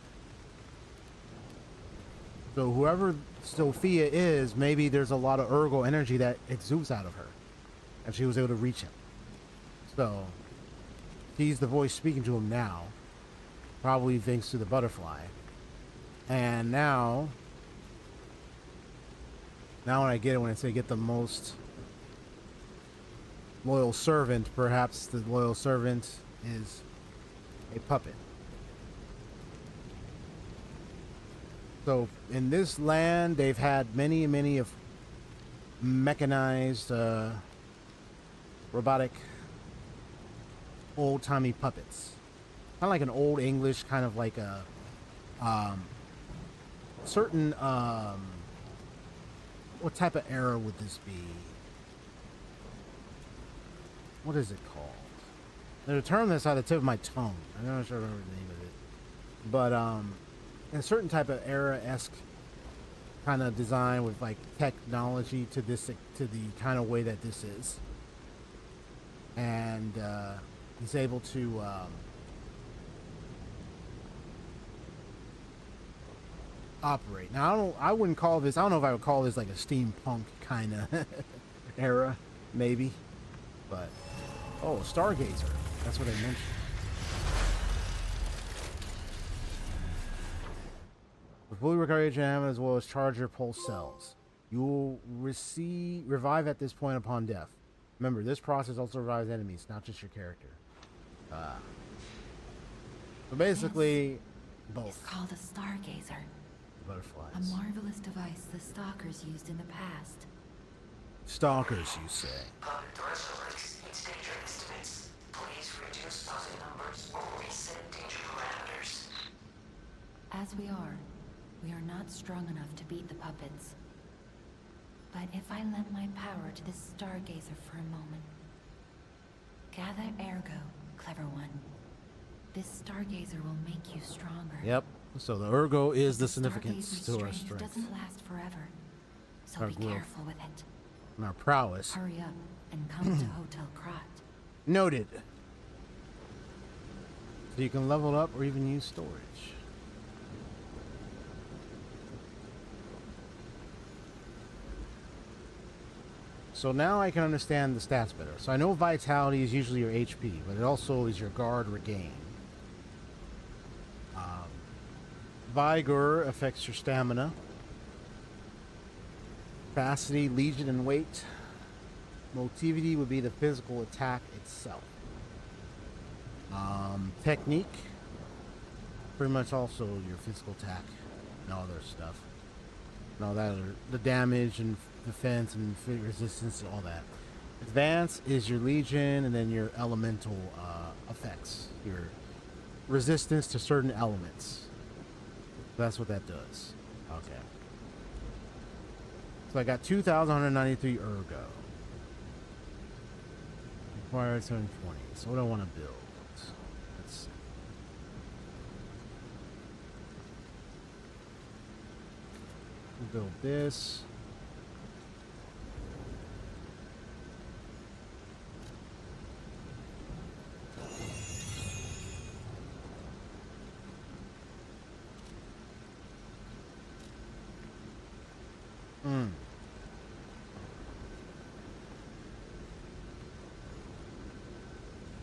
So whoever Sophia is, maybe there's a lot of ergo energy that exudes out of her, and she was able to reach him. So he's the voice speaking to him now, probably thanks to the butterfly. And now when I get it, when I say get the most loyal servant, perhaps the loyal servant is a puppet. So in this land, they've had many of mechanized, robotic, old-timey puppets. Kind of like an old English, kind of like a certain, what type of era would this be? what is it called? There's a term that's on the tip of my tongue. I'm not sure I remember the name of it. But a certain type of era-esque kind of design with like technology to this, to the kind of way that this is. And he's able to operate. Now I wouldn't call this, I don't know if I would call this like a steampunk kind of era, maybe. But oh, Stargazer. That's what I mentioned. With fully recovered HM as well as charger pulse cells. You will revive at this point upon death. Remember, this process also revives enemies, not just your character. So basically, This both. is called a stargazer. Butterflies. A marvelous device the stalkers used in the past. Stalkers, you say. Puppet threshold exceeds danger estimates. Please reduce puzzle numbers or reset danger parameters. As we are not strong enough to beat the puppets. But if I lend my power to this stargazer for a moment. Gather ergo, clever one. This stargazer will make you stronger. Yep. So the ergo is the This significance stargazer's to our strength strength. doesn't last forever. So Our be growth. careful with it. And our prowess. Hurry up and come to Hotel Krat. Noted. So you can level up or even use storage. So now I can understand the stats better. So I know vitality is usually your HP, but it also is your guard regain. Vigor affects your stamina. Capacity, legion, and weight. Motivity would be the physical attack itself. Technique, pretty much also your physical attack and all other stuff. And all that, the damage and defense and resistance and all that. Advance is your legion, and then your elemental effects, your resistance to certain elements. That's what that does. Okay. So I got 2,193 ergo. Required 720. So what do I want to build? Let's see. Build this.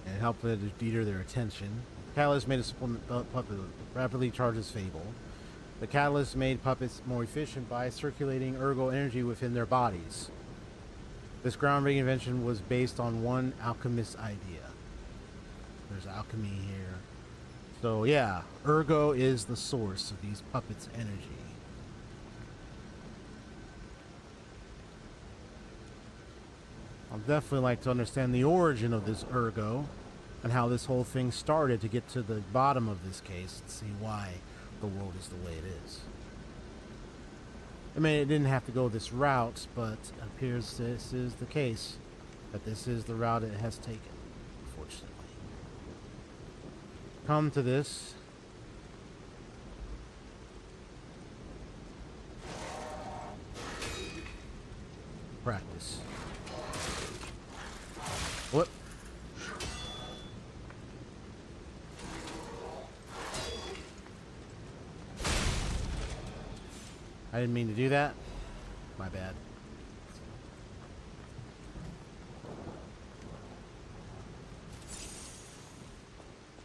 And help with to deter their attention. Catalyst made a supplement puppet rapidly charges Fable. The catalyst made puppets more efficient by circulating ergo energy within their bodies. This groundbreaking invention was based on one alchemist's idea. There's alchemy here. So yeah, ergo is the source of these puppets' energy. I'd definitely like to understand the origin of this ergo and how this whole thing started to get to the bottom of this case and see why the world is the way it is. I mean, it didn't have to go this route, but it appears this is the case, that this is the route it has taken, unfortunately. Come to this. Practice. What? I didn't mean to do that. My bad.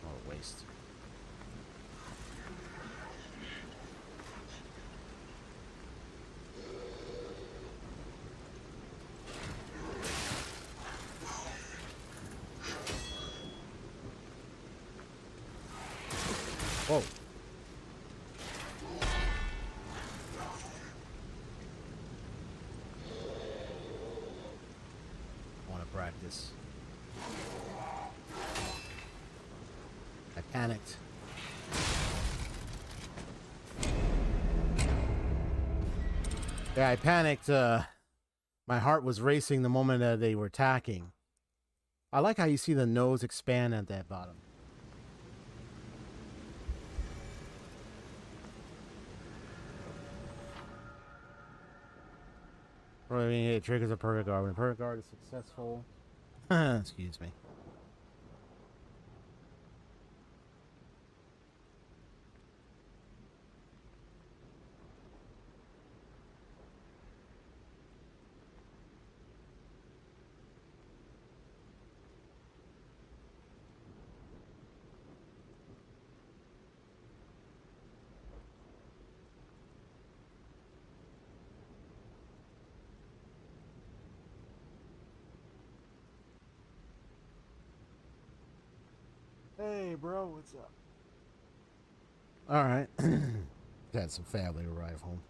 Oh, waste. Whoa. Practice. I panicked. Yeah, I panicked. My heart was racing the moment that they were attacking. I like how you see the nose expand at that bottom. I mean, it triggers a perfect guard. When a perfect guard is successful, excuse me. Hey, bro, what's up? All right. Had some family arrive home.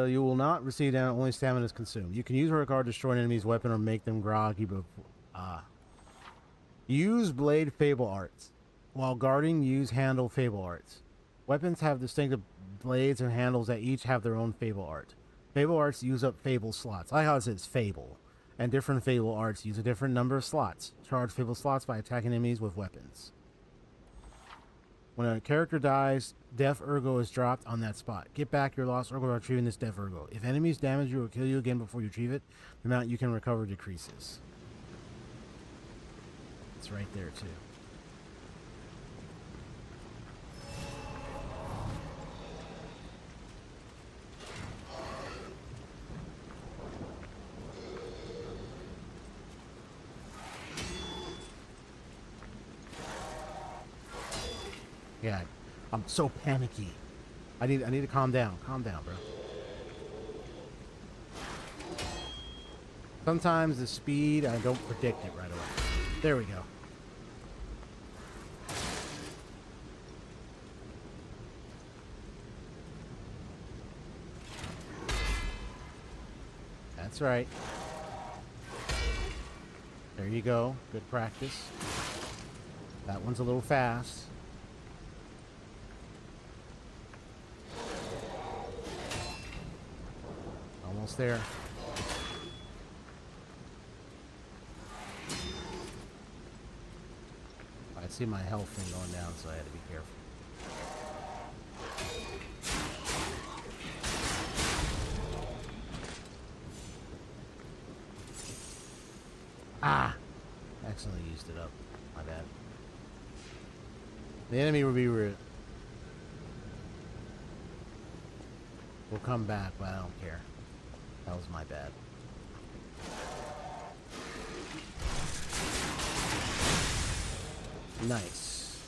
You will not receive damage. Only stamina is consumed. You can use her card to destroy an enemy's weapon or make them groggy. Use blade fable arts. While guarding, use handle fable arts. Weapons have distinctive blades and handles that each have their own fable art. Fable arts use up fable slots. I like how it says fable. And different fable arts use a different number of slots. Charge fable slots by attacking enemies with weapons. When a character dies, Death Ergo is dropped on that spot. Get back your lost Ergo by retrieving this Death Ergo. If enemies damage you or kill you again before you retrieve it, the amount you can recover decreases. It's right there, too. Yeah, I'm so panicky. I need to calm down. Calm down, bro. Sometimes the speed, I don't predict it right away. There we go. That's right. There you go. Good practice. That one's a little fast. Almost there. I see my health thing going down, so I had to be careful. Ah! Accidentally used it up. My bad. The enemy will come back, but I don't care. That was my bad. Nice.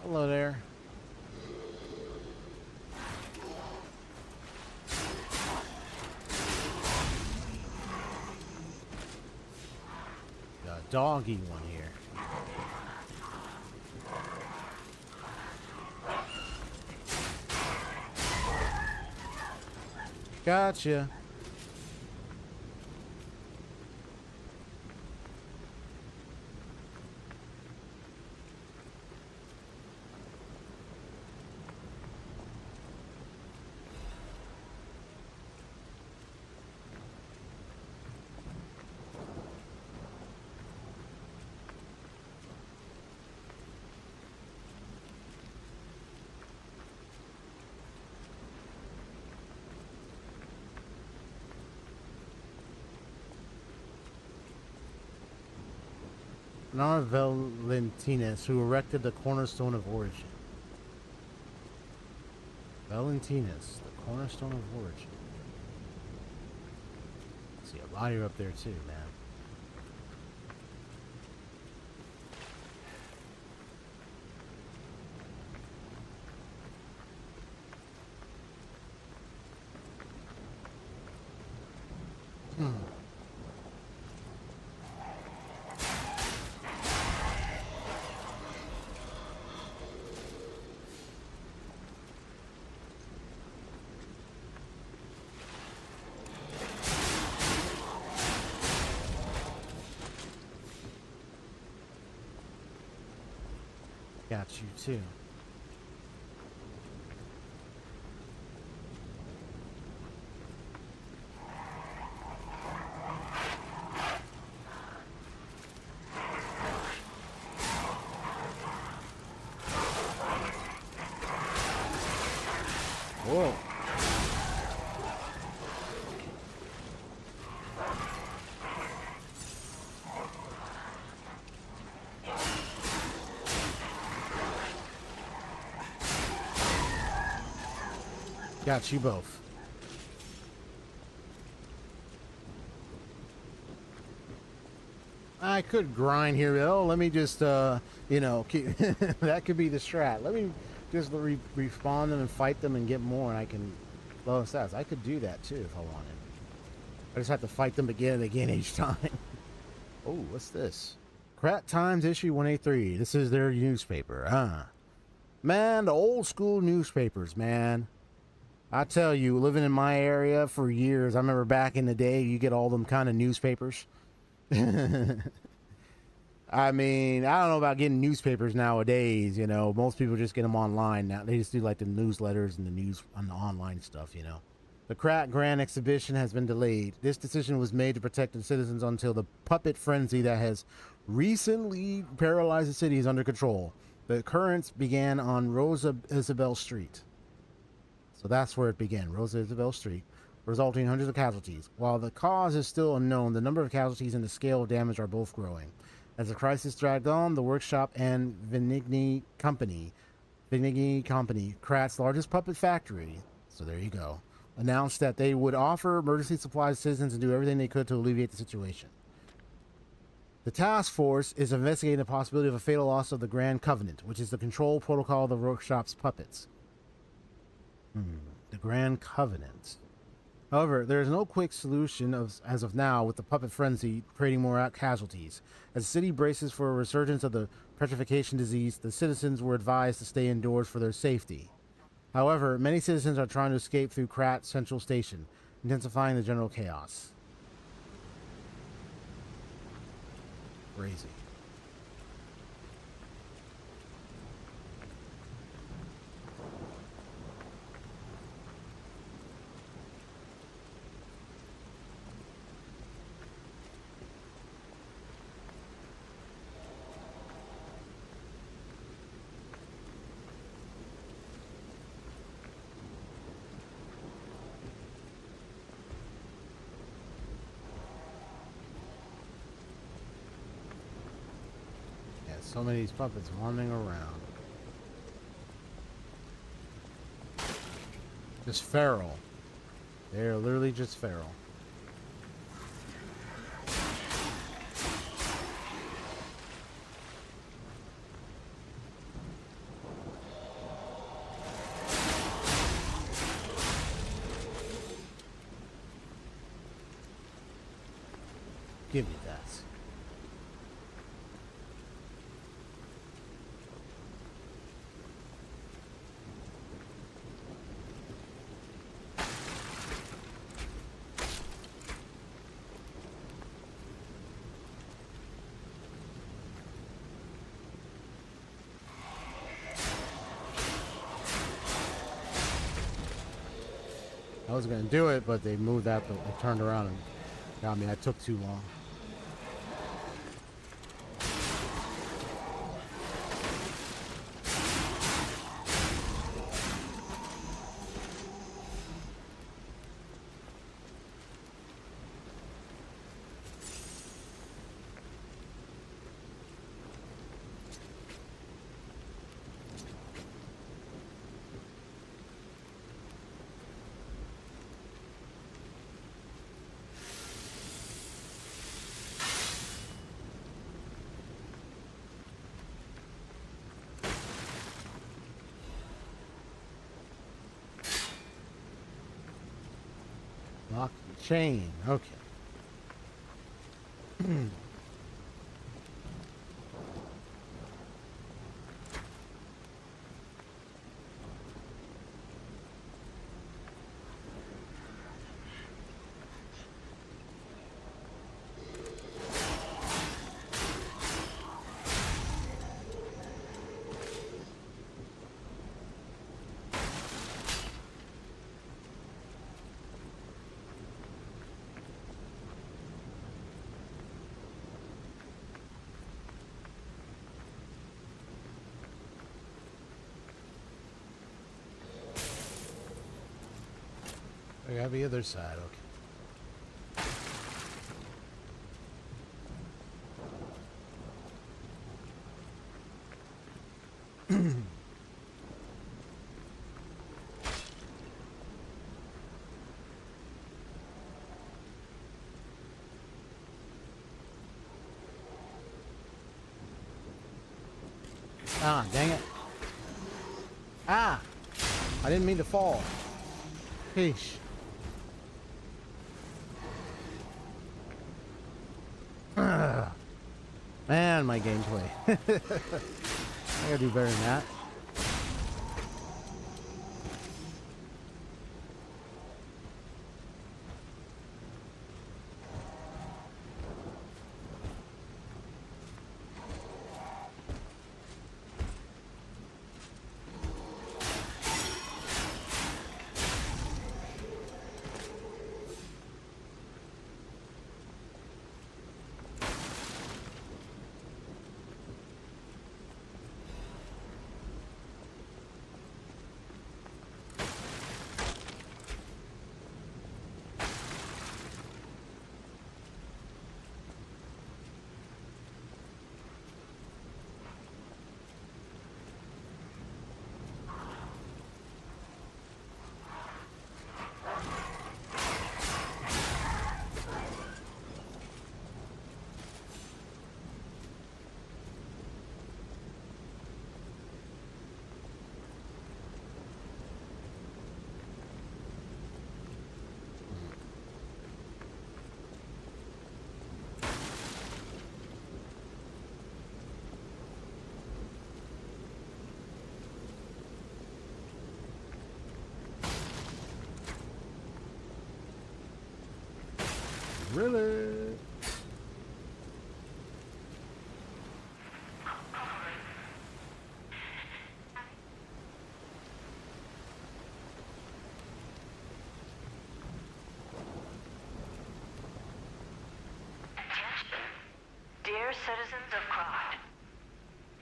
Hello there. Got a doggy one here. Gotcha. Valentinus, who erected the cornerstone of origin. Valentinus, the cornerstone of origin. See a body up there too, man. Got you too. Got you both. I could grind here. Oh, let me just, you know, keep that could be the strat. Let me just respawn them and fight them and get more, and I can low stats. I could do that too if I wanted. I just have to fight them again and again each time. Oh, what's this? Crat Times issue 183. This is their newspaper. Man, the old school newspapers, man. I tell you, living in my area for years, I remember back in the day, you get all them kind of newspapers. I mean, I don't know about getting newspapers nowadays, you know. Most people just get them online now. They just do like the newsletters and the news on the online stuff, you know. The Crack Grand exhibition has been delayed. This decision was made to protect the citizens until the puppet frenzy that has recently paralyzed the city is under control. The occurrence began on Rosa Isabel Street. So that's where it began, Rosa Isabel Street, resulting in hundreds of casualties. While the cause is still unknown, the number of casualties and the scale of damage are both growing. As the crisis dragged on, the workshop and Vinigni Company, Krat's largest puppet factory, so there you go, announced that they would offer emergency supplies to citizens and do everything they could to alleviate the situation. The task force is investigating the possibility of a fatal loss of the Grand Covenant, which is the control protocol of the workshop's puppets. The Grand Covenant. However, there is no quick solution as of now, with the puppet frenzy creating more casualties. As the city braces for a resurgence of the petrification disease, the citizens were advised to stay indoors for their safety. However, many citizens are trying to escape through Krat Central Station, intensifying the general chaos. Crazy. So many of these puppets wandering around. Just feral. They're literally just feral. Give me that. I was going to do it, but they moved out, they turned around and got me. I took too long. Lock the chain. Okay. I got the other side, okay. Ah, dang it. Ah! I didn't mean to fall. Sheesh. Ugh. Man, my gameplay. I gotta do better than that. Really? Dear citizens of Krod,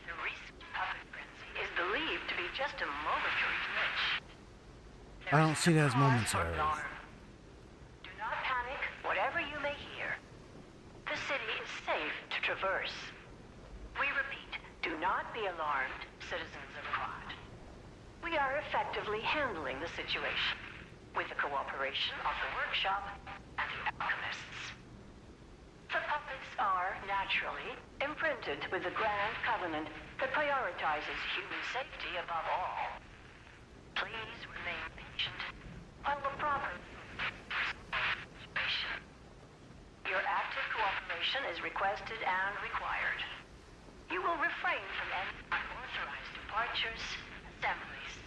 the recent puppet frenzy is believed to be just a momentary glitch. I don't see that as Cause for momentary. alarm. Do not panic, whatever you may hear. The city is safe to traverse. We repeat, do not be alarmed, citizens of Krod. We are effectively handling the situation with the cooperation of the workshop and the alchemists. The puppets are, naturally, imprinted with the grand covenant that prioritizes human safety above all. Please remain patient while the proper situation. Your active cooperation is requested and required. You will refrain from any unauthorized departures, assemblies,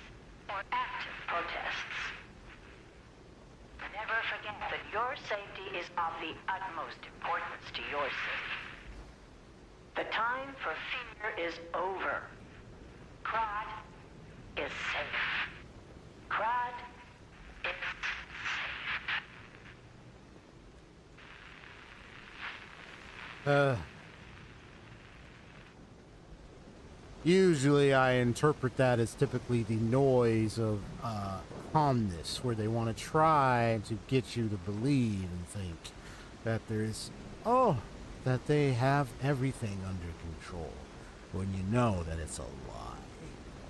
or active protests. Never forget that your safety is of the utmost importance to your city. The time for fear is over. Krod is safe. Krod is safe. Usually I interpret that as typically the noise of calmness, where they want to try to get you to believe and think that there's, that they have everything under control, when you know that it's a lie.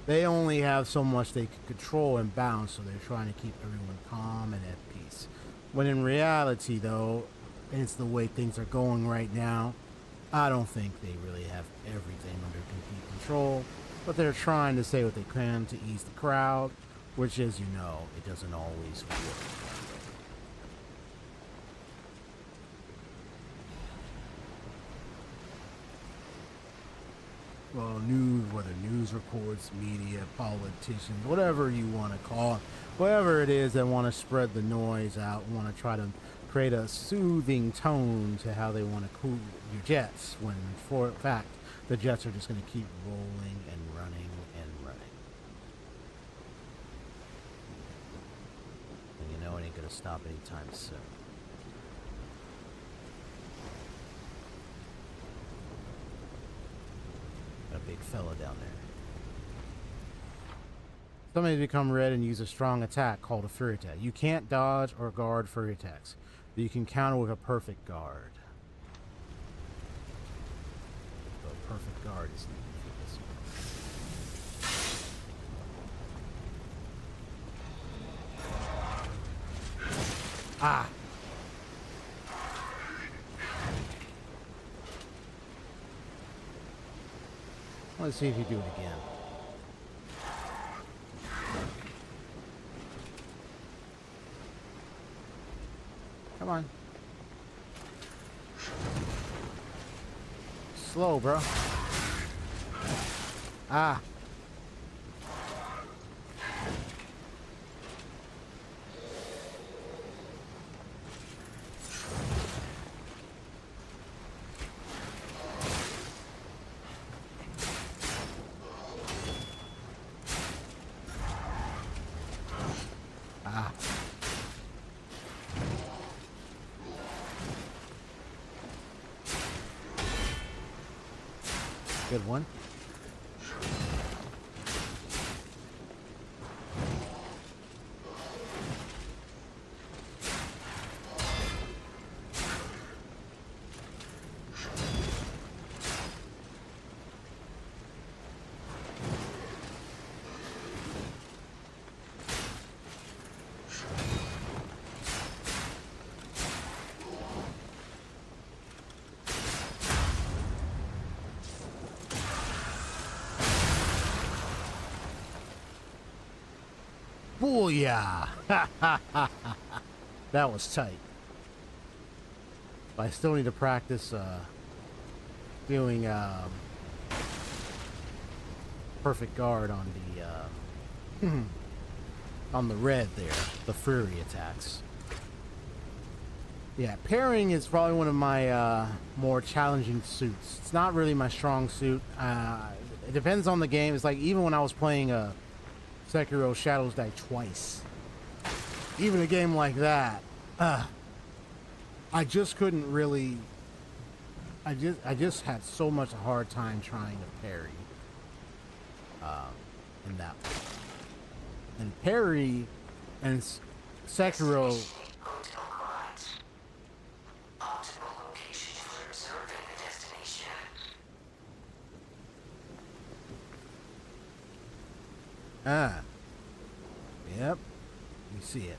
They only have so much they can control and balance, so they're trying to keep everyone calm and at peace. When in reality, though, it's the way things are going right now. I don't think they really have everything under complete control, but they're trying to say what they can to ease the crowd, which, as you know, it doesn't always work. Well, whether news reports, media, politicians, whatever you want to call it, whatever it is that want to spread the noise out, want to try to create a soothing tone to how they want to cool your jets, when for fact the jets are just going to keep rolling and running and running. And you know it ain't going to stop anytime soon. A big fella down there. Somebody become red and use a strong attack called a fury attack. You can't dodge or guard fury attacks, but you can counter with a perfect guard. So a perfect guard is needed for this one. Ah! Let's see if you do it again. Come on. Slow, bro. Ah. Ah. Good one. Booyah! That was tight. But I still need to practice doing perfect guard on the on the red there, the fury attacks. Yeah, parrying is probably one of my more challenging suits. It's not really my strong suit. It depends on the game. It's like even when I was playing Sekiro Shadows Die Twice, even a game like that, I just couldn't really. I just had so much a hard time trying to parry in that one. And parry and Sekiro. Ah. Yep. You see it.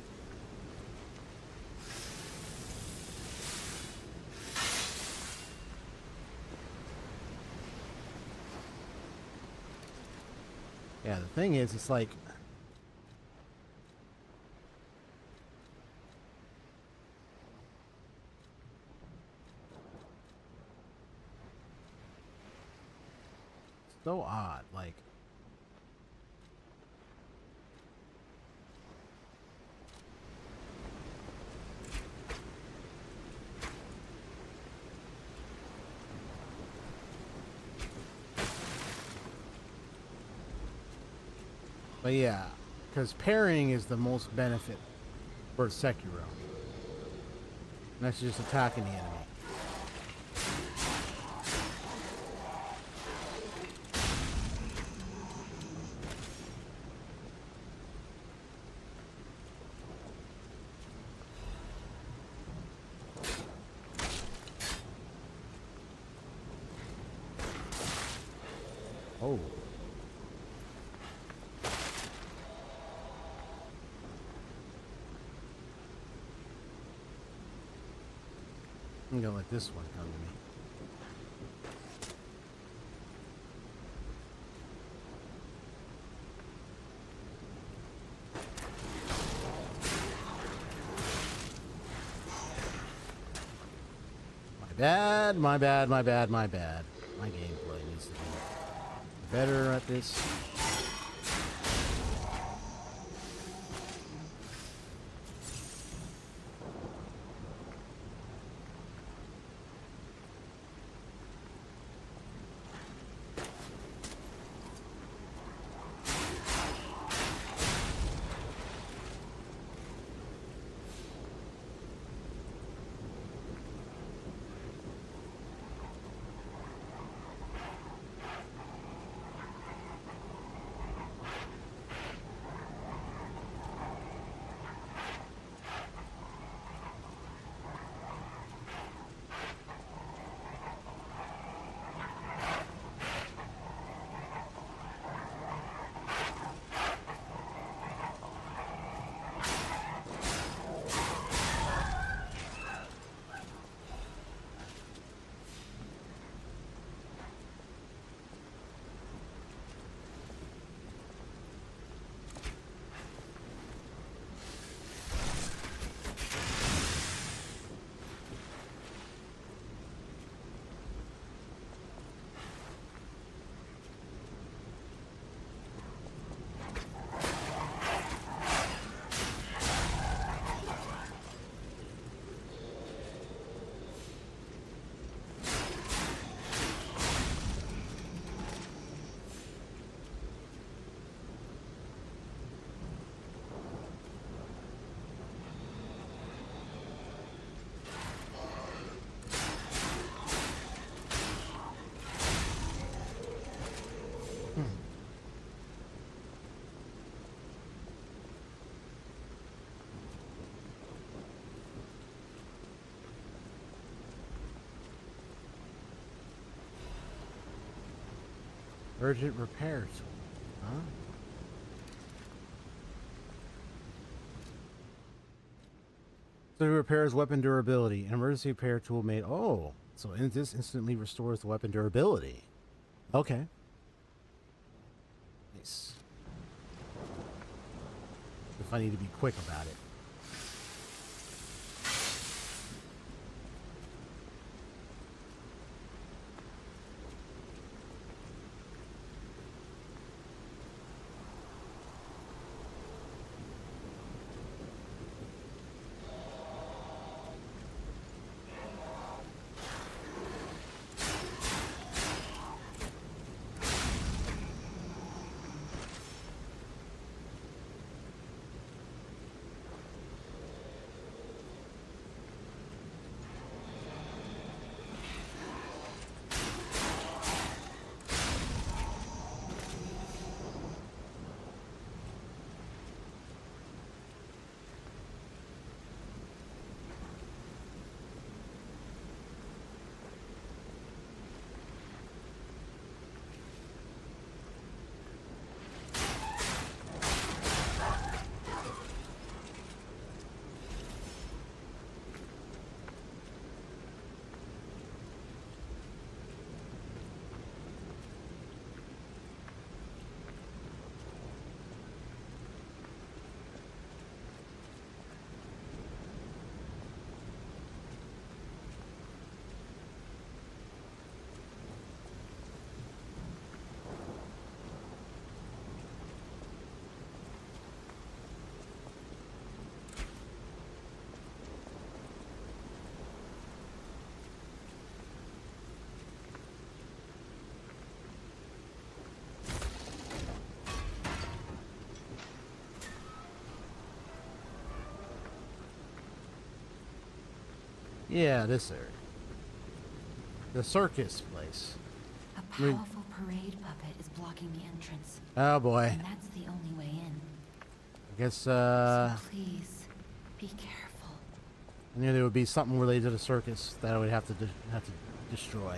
Yeah, the thing is, it's like... so odd, like... But yeah, because parrying is the most benefit for Sekiro. And that's just attacking the enemy. Oh. I'm gonna let this one come to me. My bad. My gameplay needs to be better at this. Urgent repair tool. Huh? So it repairs weapon durability. An emergency repair tool made. Oh, so this instantly restores the weapon durability. Okay. Nice. If I need to be quick about it. Yeah, this area. The circus place. A powerful parade puppet is blocking the entrance. Oh boy. And that's the only way in. I guess, So please, be careful. I knew there would be something related to the circus that I would have to destroy.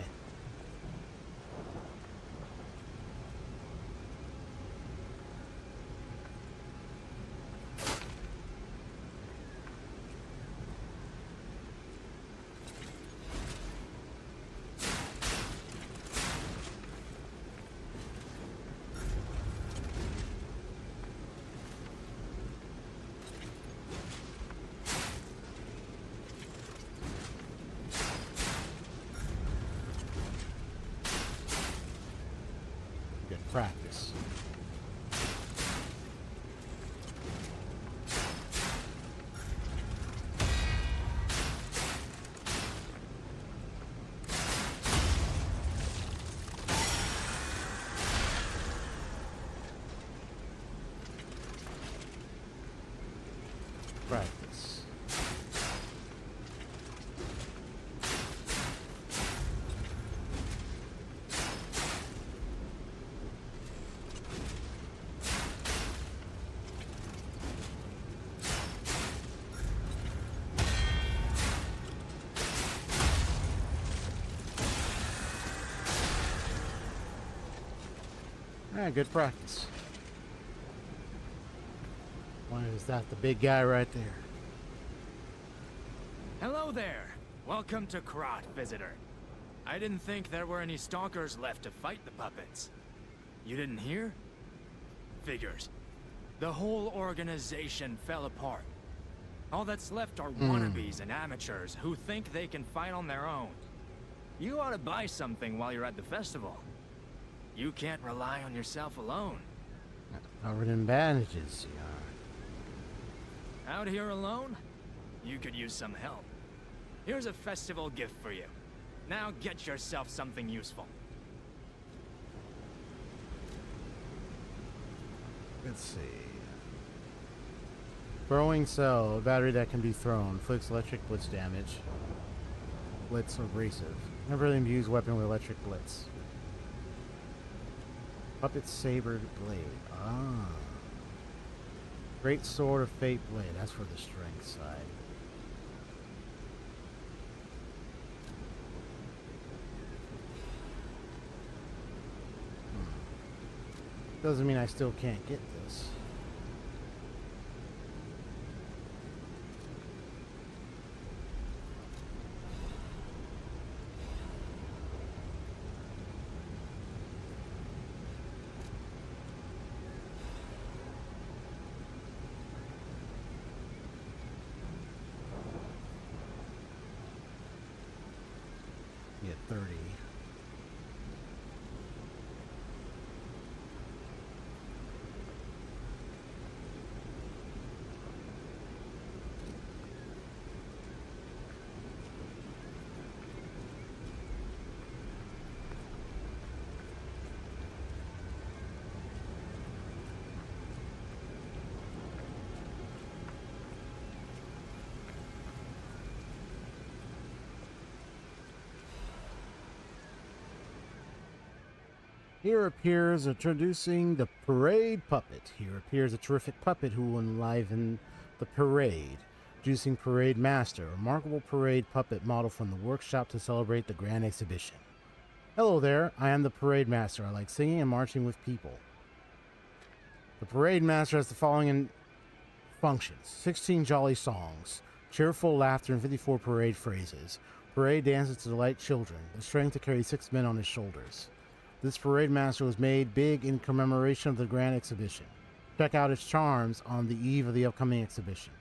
Practice. Practice. Yeah, good practice. Why is that the big guy right there? Hello there. Welcome to Krot, visitor. I didn't think there were any stalkers left to fight the puppets. You didn't hear? Figures. The whole organization fell apart. All that's left are wannabes and amateurs who think they can fight on their own. You ought to buy something while you're at the festival. You can't rely on yourself alone. Covered in bandages, Out here alone? You could use some help. Here's a festival gift for you. Now get yourself something useful. Let's see. Throwing cell, a battery that can be thrown, inflicts electric blitz damage. Blitz abrasive. Never imbues weapon with electric blitz. Puppet sabered blade. Ah. Great sword of fate blade. That's for the strength side. Doesn't mean I still can't get this. Get 30. Here appears introducing the parade puppet. Here appears a terrific puppet who will enliven the parade. Introducing Parade Master, a remarkable parade puppet model from the workshop to celebrate the grand exhibition. Hello there, I am the Parade Master. I like singing and marching with people. The Parade Master has the following functions: 16 jolly songs, cheerful laughter, and 54 parade phrases. Parade dances to delight children, the strength to carry 6 men on his shoulders. This Parade Master was made big in commemoration of the grand exhibition. Check out its charms on the eve of the upcoming exhibition.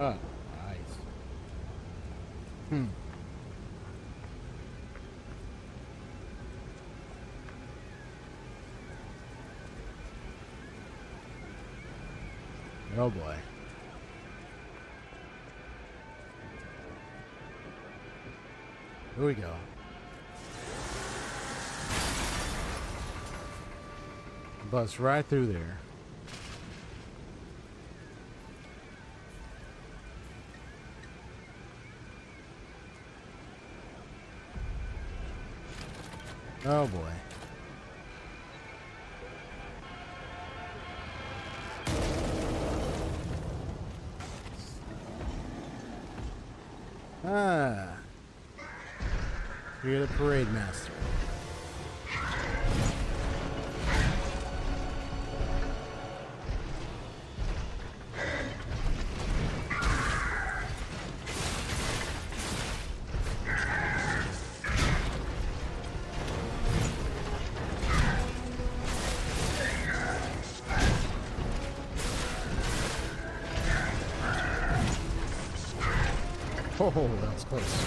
Oh, nice. Oh boy. Here we go. Bust right through there. Oh boy. Ah. You're the Parade Master. Oh, that was close.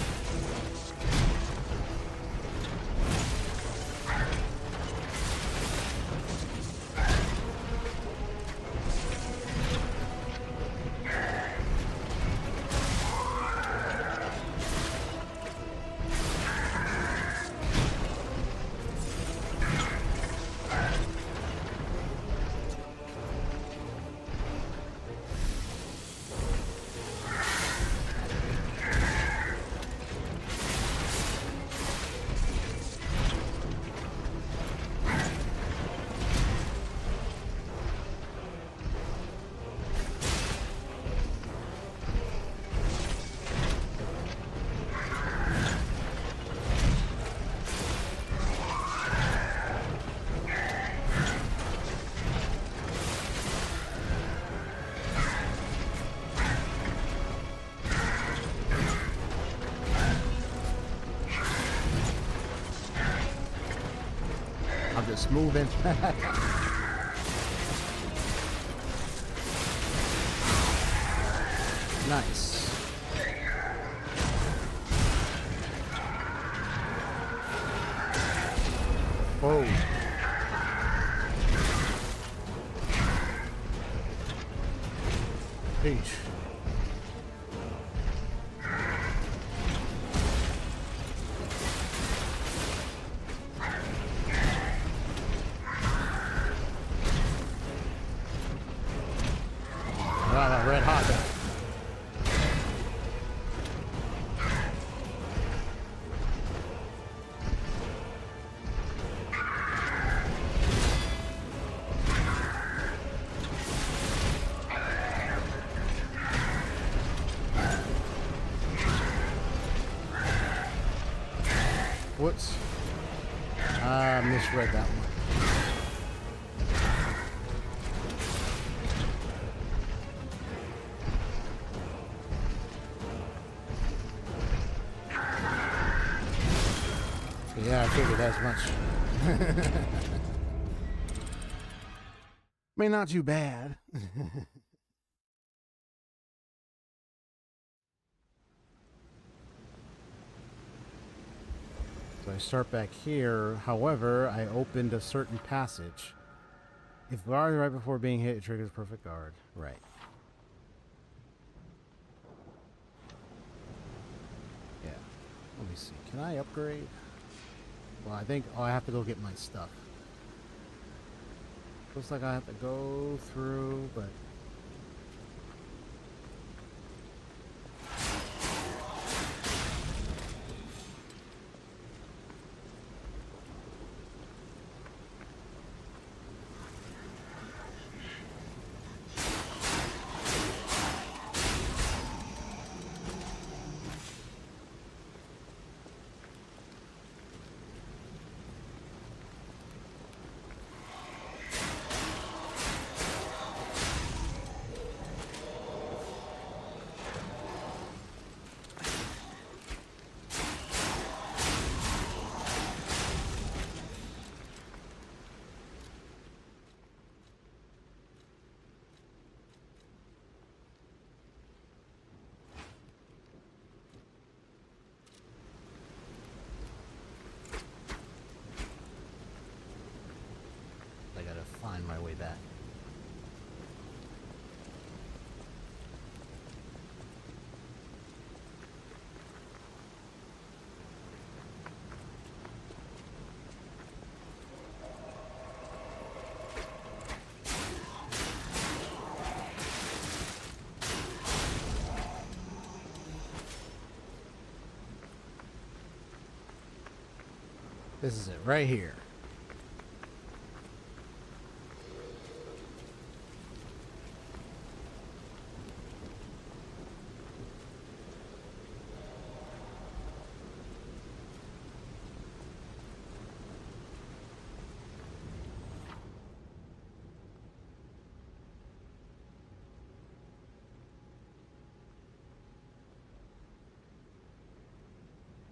I'm just moving. Nice. Whoa. Peach. Red hot. Whoops. I misread that one. Yeah, I figured as much. I mean, not too bad. So I start back here. However, I opened a certain passage. If guard right before being hit, it triggers perfect guard. Right. Yeah. Let me see. Can I upgrade? Well, I think I have to go get my stuff. Looks like I have to go through, but... find my way back. This is it right here.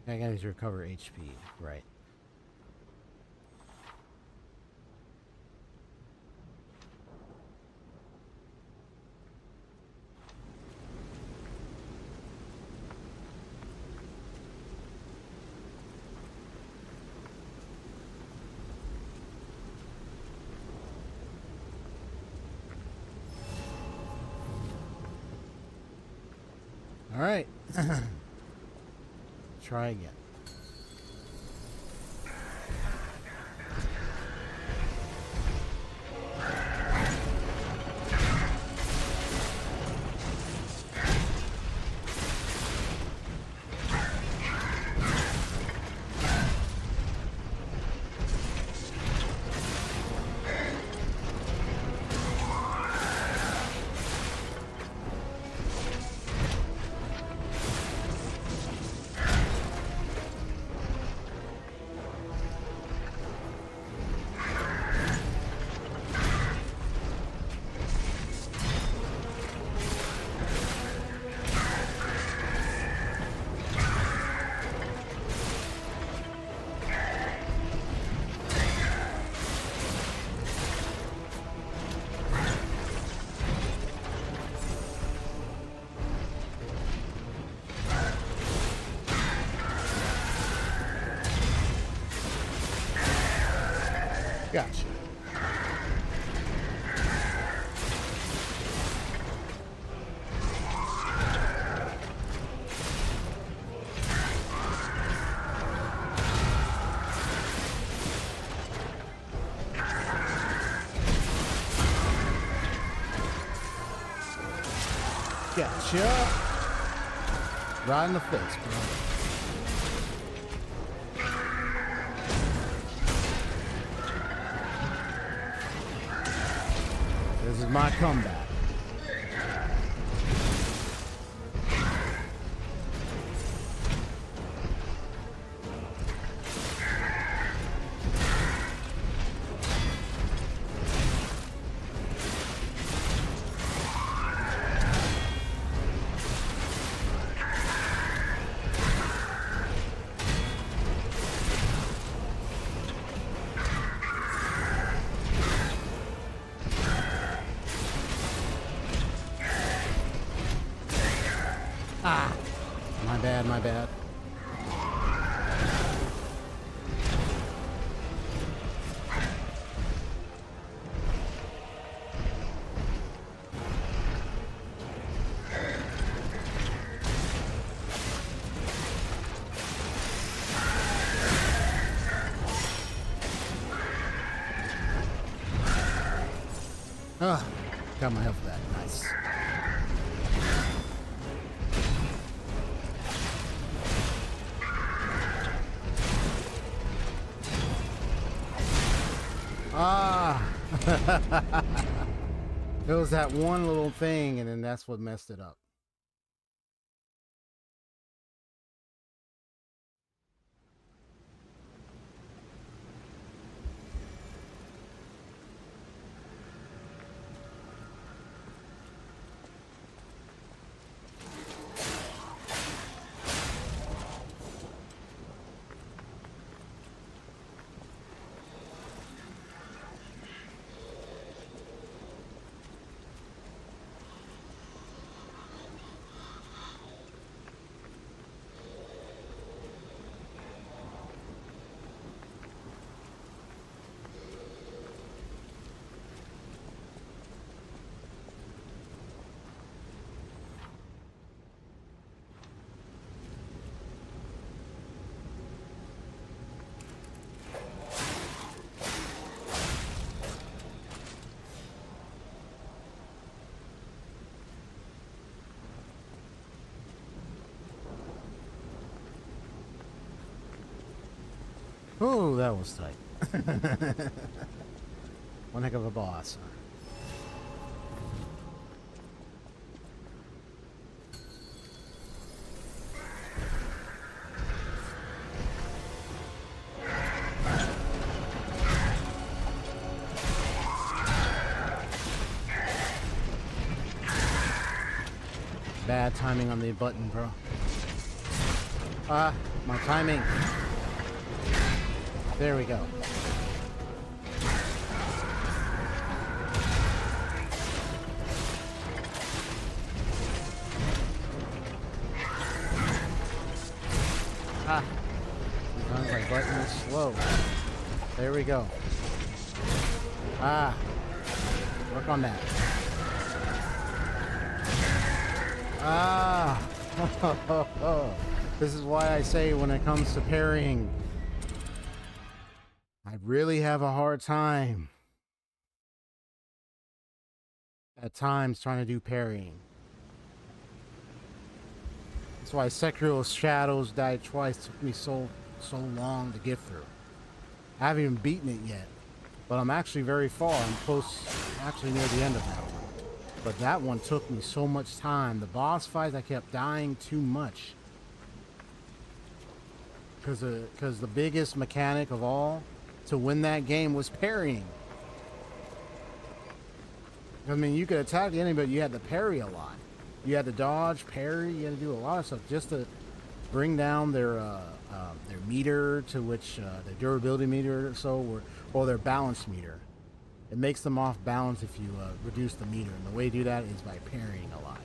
I gotta recover HP, right. All right. Try again. Gotcha. Gotcha. Right in the face, bro. This is my comeback. bad, my bad. Ah, got my health back. Nice. Ah! It was that one little thing, and then that's what messed it up. Oh, that was tight. One heck of a boss. Bad timing on the button, bro. Ah, my timing. There we go. Ah, sometimes my button is slow. There we go. Ah, work on that. Ah, this is why I say when it comes to parrying, I really have a hard time at times trying to do parrying. That's why Sekiro's Shadows died twice. Took me so long to get through. I haven't even beaten it yet, but I'm actually very far. I'm close, actually near the end of that one. But that one took me so much time. The boss fights, I kept dying too much. Because the biggest mechanic of all to win that game was parrying. I mean, you could attack the enemy, but you had to parry a lot. You had to dodge, parry. You had to do a lot of stuff just to bring down their meter, to which their durability meter or so, or their balance meter. It makes them off balance if you reduce the meter, and the way to do that is by parrying a lot.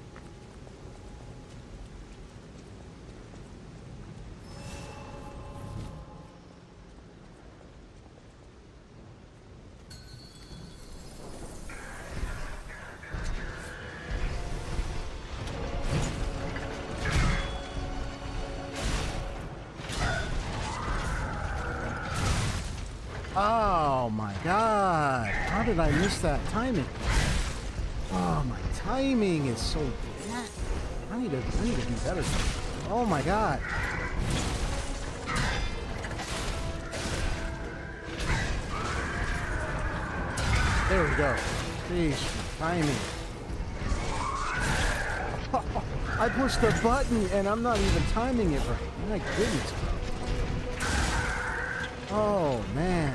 Oh my god! How did I miss that timing? Oh, my timing is so bad. I need to do better. Oh my god! There we go. Jeez, timing. I pushed the button and I'm not even timing it right. My goodness, bro. Oh, man.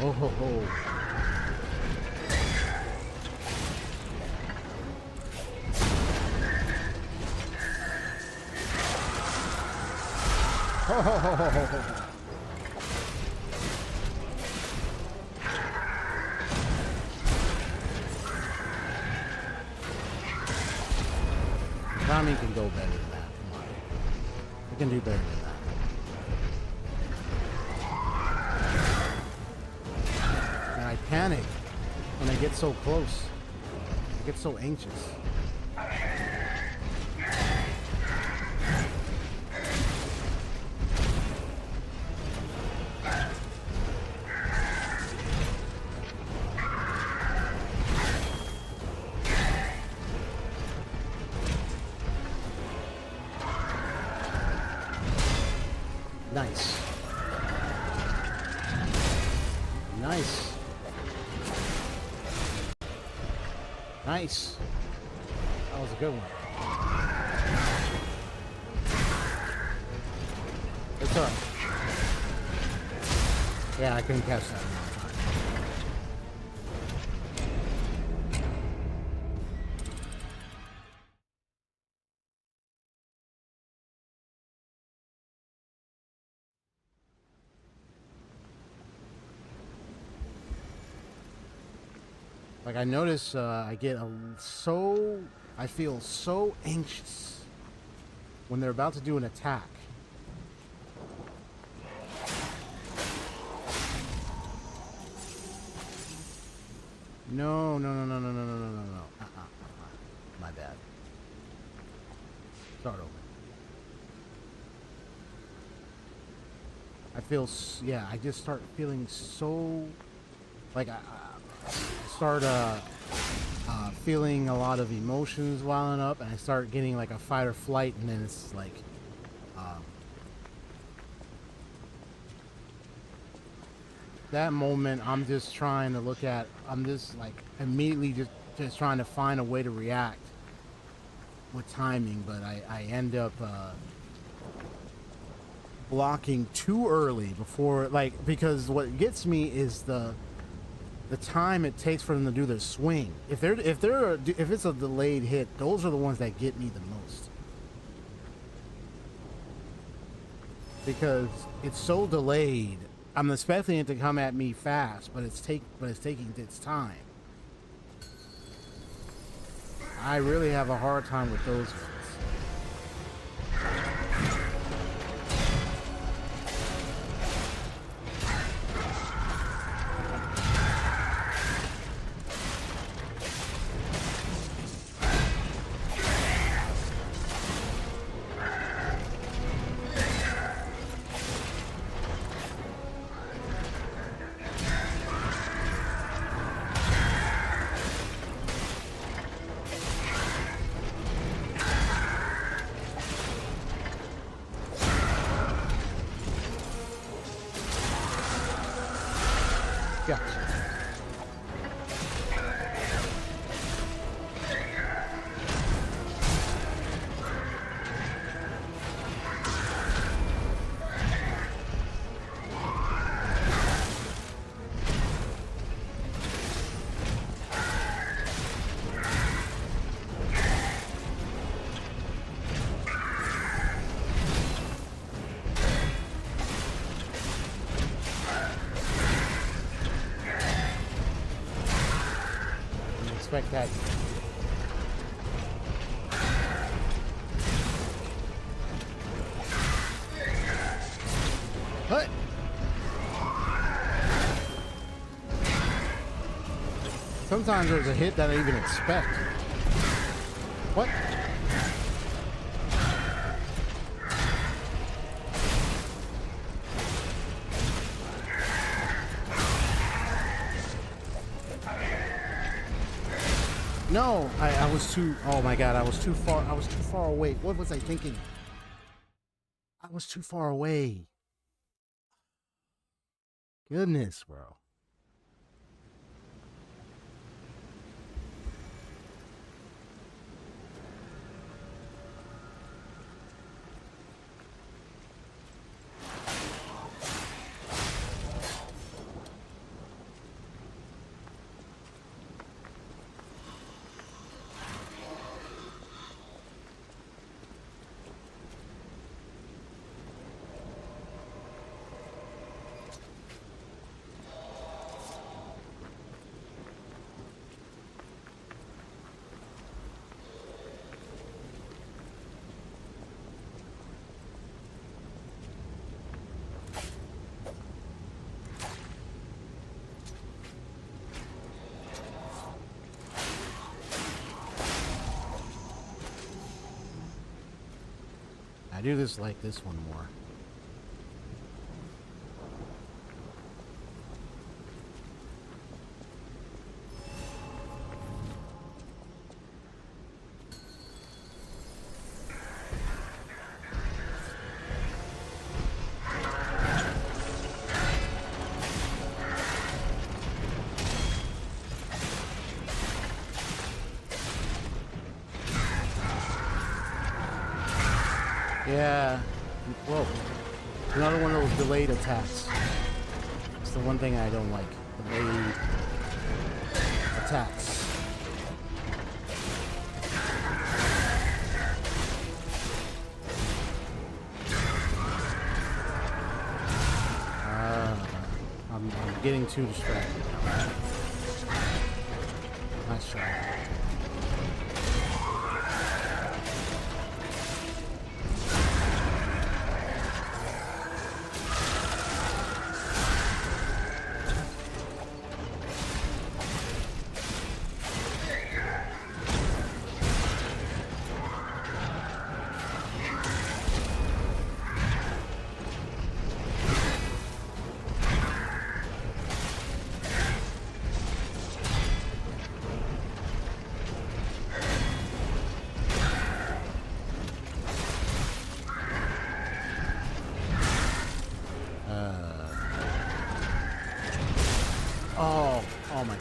Oh, ho, ho. Oh. Tommy can go better than that. Come on. We can do better than that. And I panic when I get so close. I get so anxious. Nice. Nice. Nice. That was a good one. It's alright. Yeah, I couldn't catch that in time. Like I notice I feel so anxious when they're about to do an attack. No. My bad. Start over. I just start feeling so, like I start feeling a lot of emotions welling up, and I start getting like a fight or flight, and then it's like that moment I'm just trying to I'm just like immediately just trying to find a way to react with timing, but I end up blocking too early before, like, because what gets me is the time it takes for them to do their swing. If it's a delayed hit, those are the ones that get me the most, because it's so delayed. I'm expecting it to come at me fast, but it's taking its time. I really have a hard time with those ones. Expect that. What? Sometimes there's a hit that I even expect. What? No, I was too, oh my God, I was too far away. What was I thinking? I was too far away. Goodness, bro. do this like this one more. Yeah. Whoa. Another one of those delayed attacks. It's the one thing I don't like. Delayed attacks. I'm getting too distracted now. Nice try. Oh my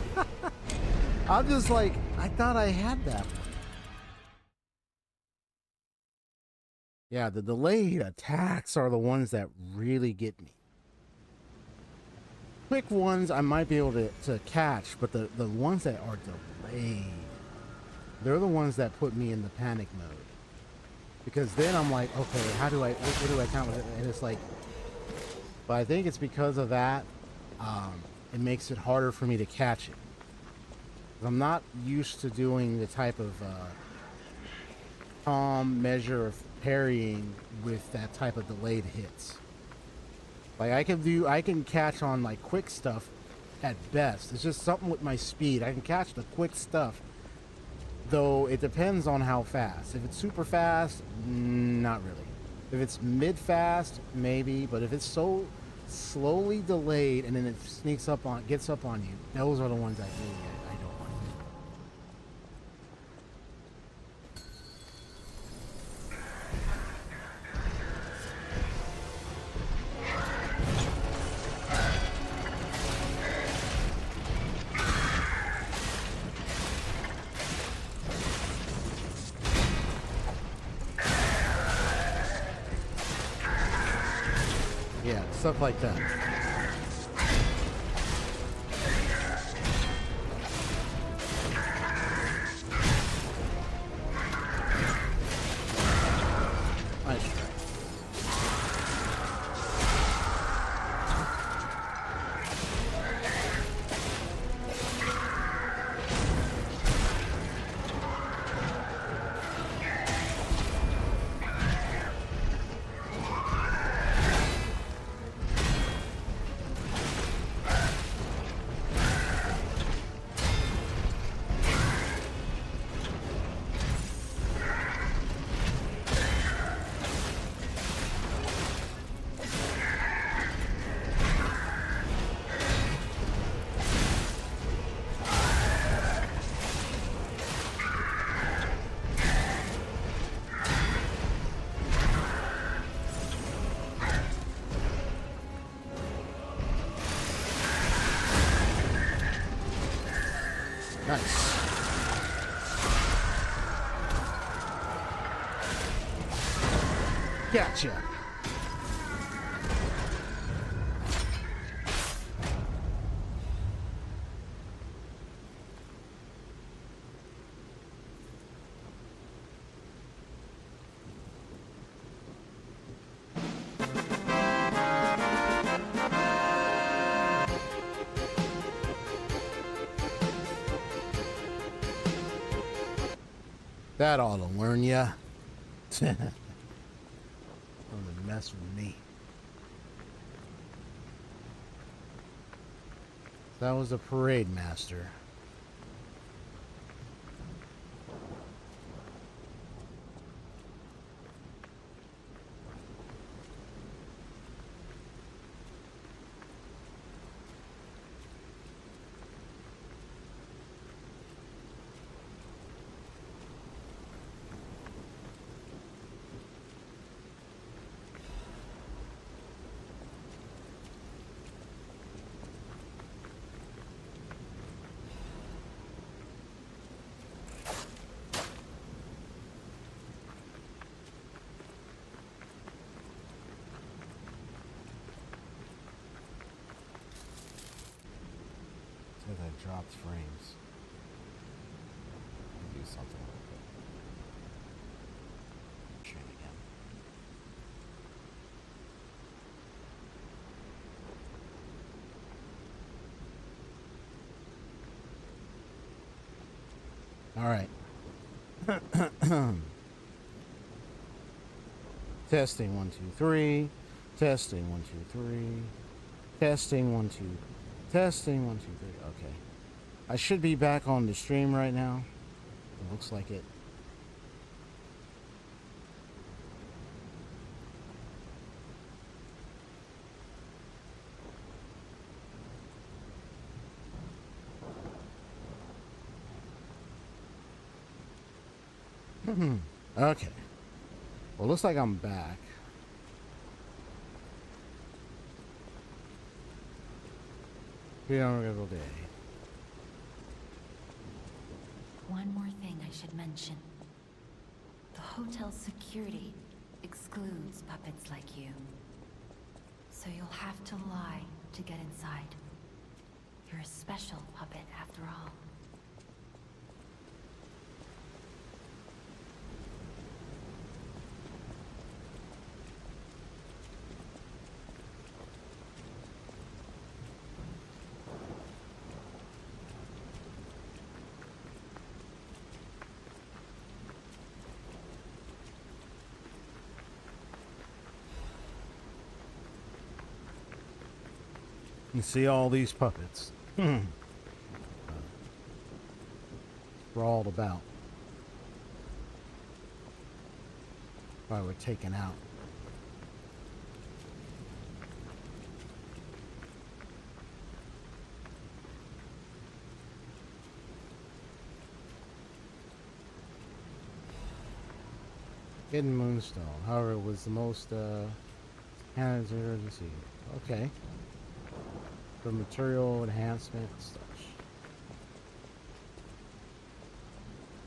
god. I'm just like, I thought I had that one. Yeah, the delayed attacks are the ones that really get me. Quick ones I might be able to catch, but the ones that are delayed, they're the ones that put me in the panic mode. Because then I'm like, okay, what do I count with it? And it's like, but I think it's because of that, it makes it harder for me to catch it. I'm not used to doing the type of calm measure of parrying with that type of delayed hits. Like I can catch on like quick stuff at best. It's just something with my speed. I can catch the quick stuff, though it depends on how fast. If it's super fast, not really. If it's mid fast, maybe, but if it's so slowly delayed and then it gets up on you, those are the ones I don't like. Yeah, stuff like that. Nice try. Nice. Gotcha. That ought to learn ya. Don't mess with me. That was a parade master. stopped frames. Do something real quick. Stream again. All right. Testing 1 2 3. Testing 1 2 3. Testing 1 2. Testing 1 2 3. Okay. I should be back on the stream right now. It looks like it. Okay. Well, looks like I'm back. Beautiful day. One more thing I should mention. The hotel's security excludes puppets like you. So you'll have to lie to get inside. You're a special puppet after all. You see all these puppets. Sprawled about. Why we're taken out. Hidden Moonstone. However, it was the most hands urgency. Okay. For material enhancement and such.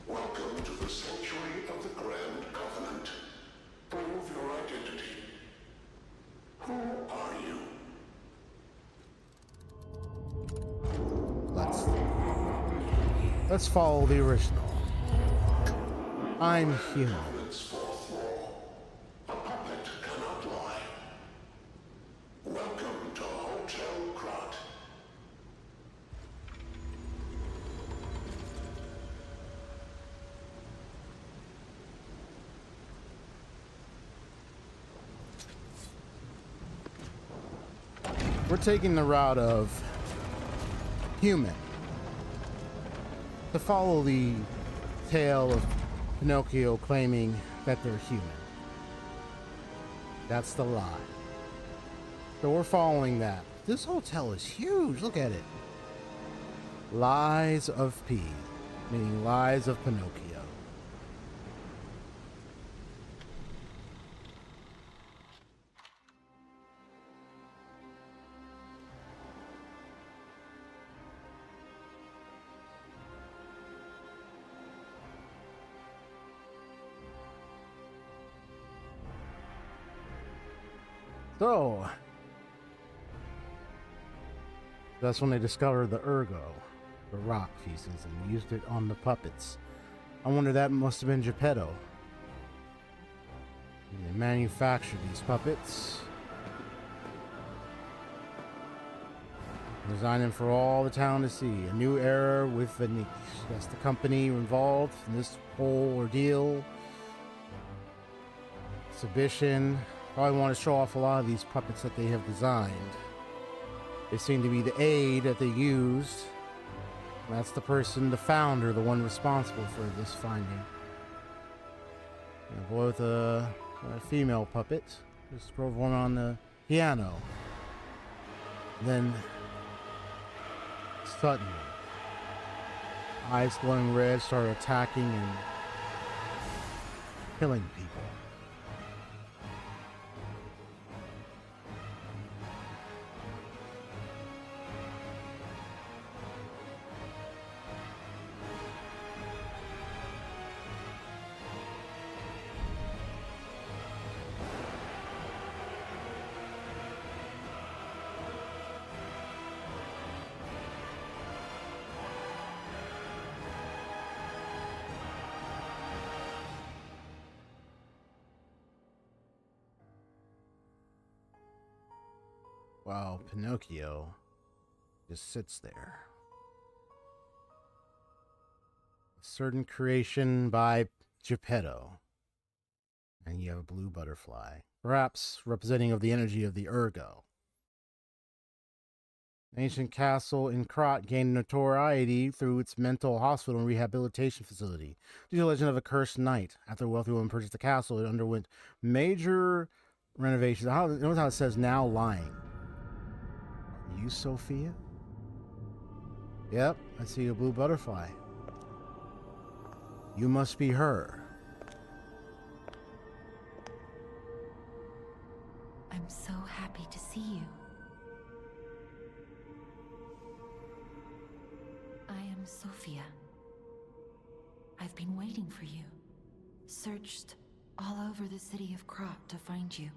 Welcome to the sanctuary of the Grand Covenant. Prove your identity. Who are you? Let's follow the original. I'm human. Covenant's fourth law. A puppet cannot lie. Welcome to Hotel Krat. We're taking the route of human. To follow the tale of Pinocchio claiming that they're human. That's the lie. So we're following that. This hotel is huge. Look at it. Lies of P, meaning lies of Pinocchio. So, that's when they discovered the ergo, the rock pieces, and used it on the puppets. I wonder that must have been Geppetto. And they manufactured these puppets. Designed them for all the town to see. A new era with Venice. That's the company involved in this whole ordeal. Exhibition. Probably want to show off a lot of these puppets that they have designed. They seem to be the aid that they used. And that's the person, the founder, the one responsible for this finding. And a boy with a female puppet. Just drove one on the piano. Then, suddenly, eyes glowing red, started attacking and killing people. while Pinocchio just sits there. A certain creation by Geppetto. And you have a blue butterfly, perhaps representing of the energy of the Ergo. An ancient castle in Krat gained notoriety through its mental hospital and rehabilitation facility. Due to the legend of a cursed knight, after a wealthy woman purchased the castle, it underwent major renovations. Notice how it says now lying. Are you Sophia? Yep, I see a blue butterfly. You must be her. I'm so happy to see you. I am Sophia. I've been waiting for you. Searched all over the city of Krat to find you.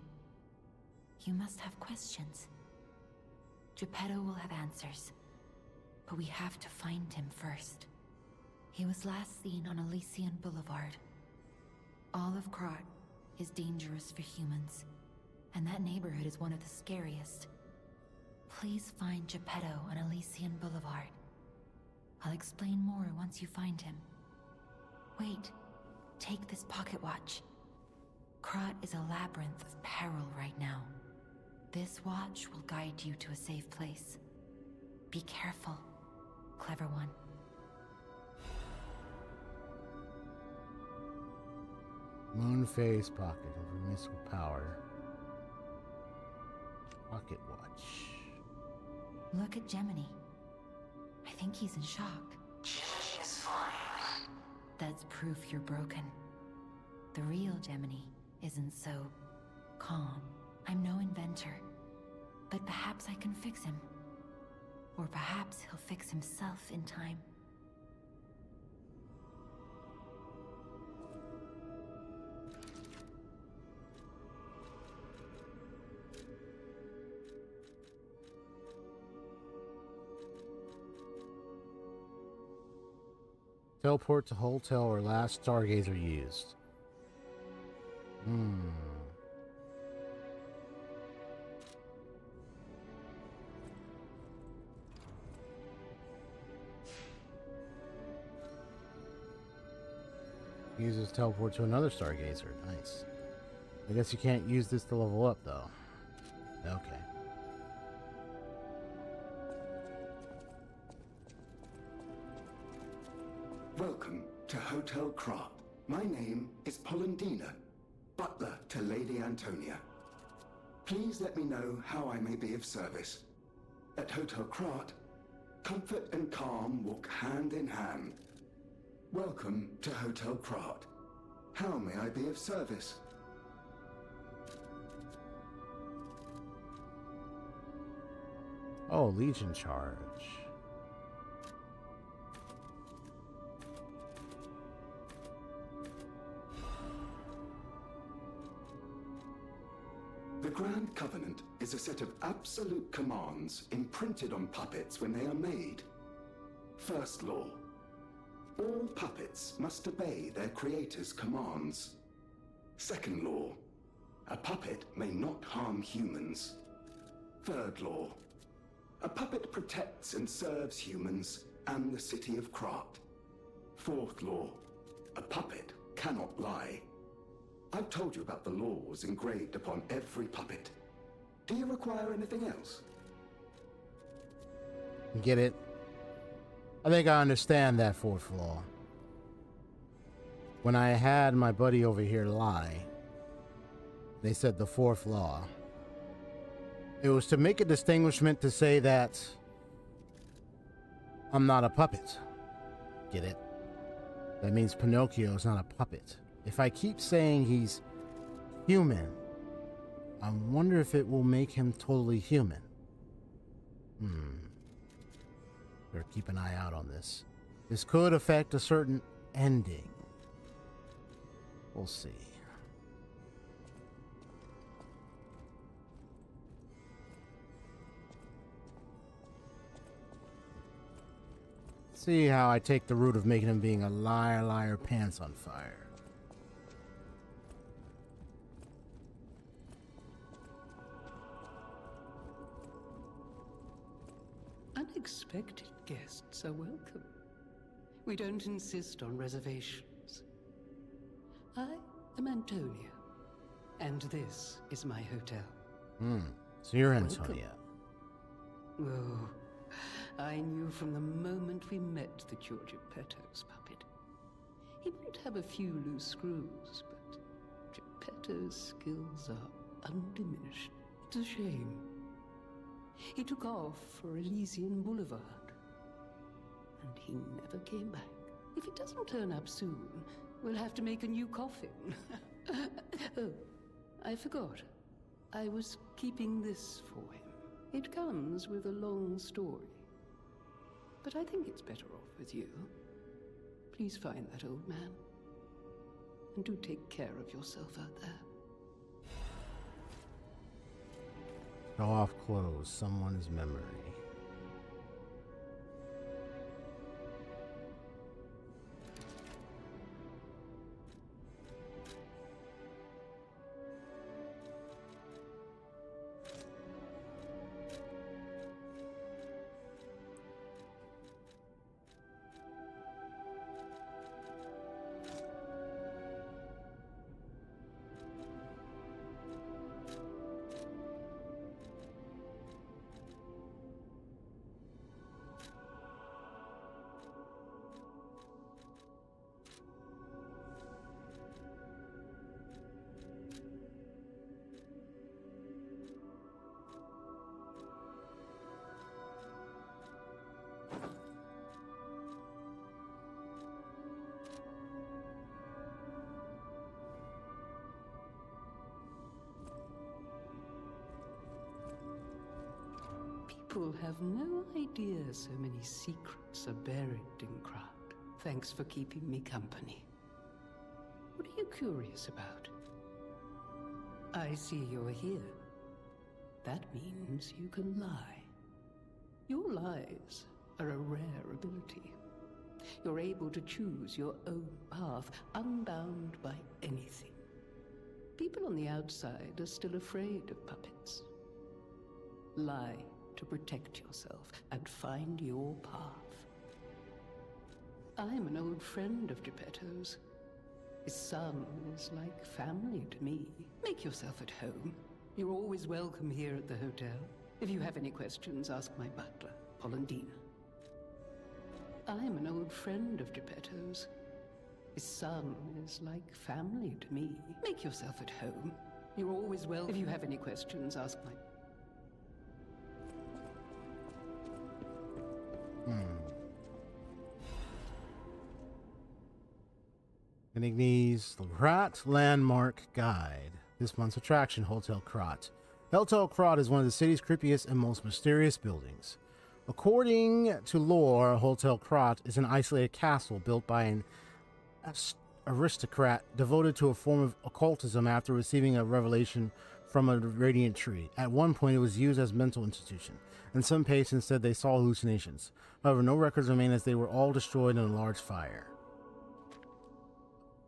You must have questions. Geppetto will have answers, but we have to find him first. He was last seen on Elysian Boulevard. All of Krat is dangerous for humans, and that neighborhood is one of the scariest. Please find Geppetto on Elysian Boulevard. I'll explain more once you find him. Wait, take this pocket watch. Krat is a labyrinth of peril right now. This watch will guide you to a safe place. Be careful, clever one. Moon phase pocket of invincible power. Pocket watch. Look at Gemini. I think he's in shock. Gemini is fine. That's proof you're broken. The real Gemini isn't so calm. I'm no inventor, but perhaps I can fix him. Or perhaps he'll fix himself in time. Teleport to hotel where last stargazer used. Uses teleport to another stargazer. Nice. I guess you can't use this to level up, though. Okay. Welcome to Hotel Krat. My name is Polendina, butler to Lady Antonia. Please let me know how I may be of service. At Hotel Krat, comfort and calm walk hand in hand. Welcome to Hotel Krat. How may I be of service? Oh, Legion charge. The Grand Covenant is a set of absolute commands imprinted on puppets when they are made. First law. All puppets must obey their creator's commands. Second law. A puppet may not harm humans. Third law. A puppet protects and serves humans and the city of Krat. Fourth law. A puppet cannot lie. I've told you about the laws engraved upon every puppet. Do you require anything else? Get it? I think I understand that fourth law. When I had my buddy over here lie, they said the fourth law. It was to make a distinguishment to say that I'm not a puppet. Get it? That means Pinocchio is not a puppet. If I keep saying he's human, I wonder if it will make him totally human. Better keep an eye out on this. This could affect a certain ending. We'll see. See how I take the route of making him being a liar, liar, pants on fire. Unexpected guests are welcome. We don't insist on reservations. I am Antonia, and this is my hotel. So you're Welcome. Antonia. Oh, I knew from the moment we met that you're Geppetto's puppet. He might have a few loose screws, but Geppetto's skills are undiminished. It's a shame. He took off for Elysian Boulevard, and he never came back. If it doesn't turn up soon, we'll have to make a new coffin. Oh, I forgot. I was keeping this for him. It comes with a long story. But I think it's better off with you. Please find that old man. And do take care of yourself out there. Show off clothes, someone's memory. People have no idea so many secrets are buried in Krat. Thanks for keeping me company. What are you curious about? I see you're here. That means you can lie. Your lies are a rare ability. You're able to choose your own path, unbound by anything. People on the outside are still afraid of puppets. Lie to protect yourself and find your path. I'm an old friend of Geppetto's. His son is like family to me. Make yourself at home. You're always welcome here at the hotel. If you have any questions, ask my butler, Polendina. I'm an old friend of Geppetto's. His son is like family to me. Make yourself at home. You're always welcome. If you have any questions, ask my... Benigni's Krat Landmark Guide. This month's attraction, Hotel Krat. Hotel Krat is one of the city's creepiest and most mysterious buildings. According to lore, Hotel Krat is an isolated castle built by an aristocrat devoted to a form of occultism after receiving a revelation from a radiant tree. At one point, it was used as a mental institution, and some patients said they saw hallucinations. However, no records remain as they were all destroyed in a large fire.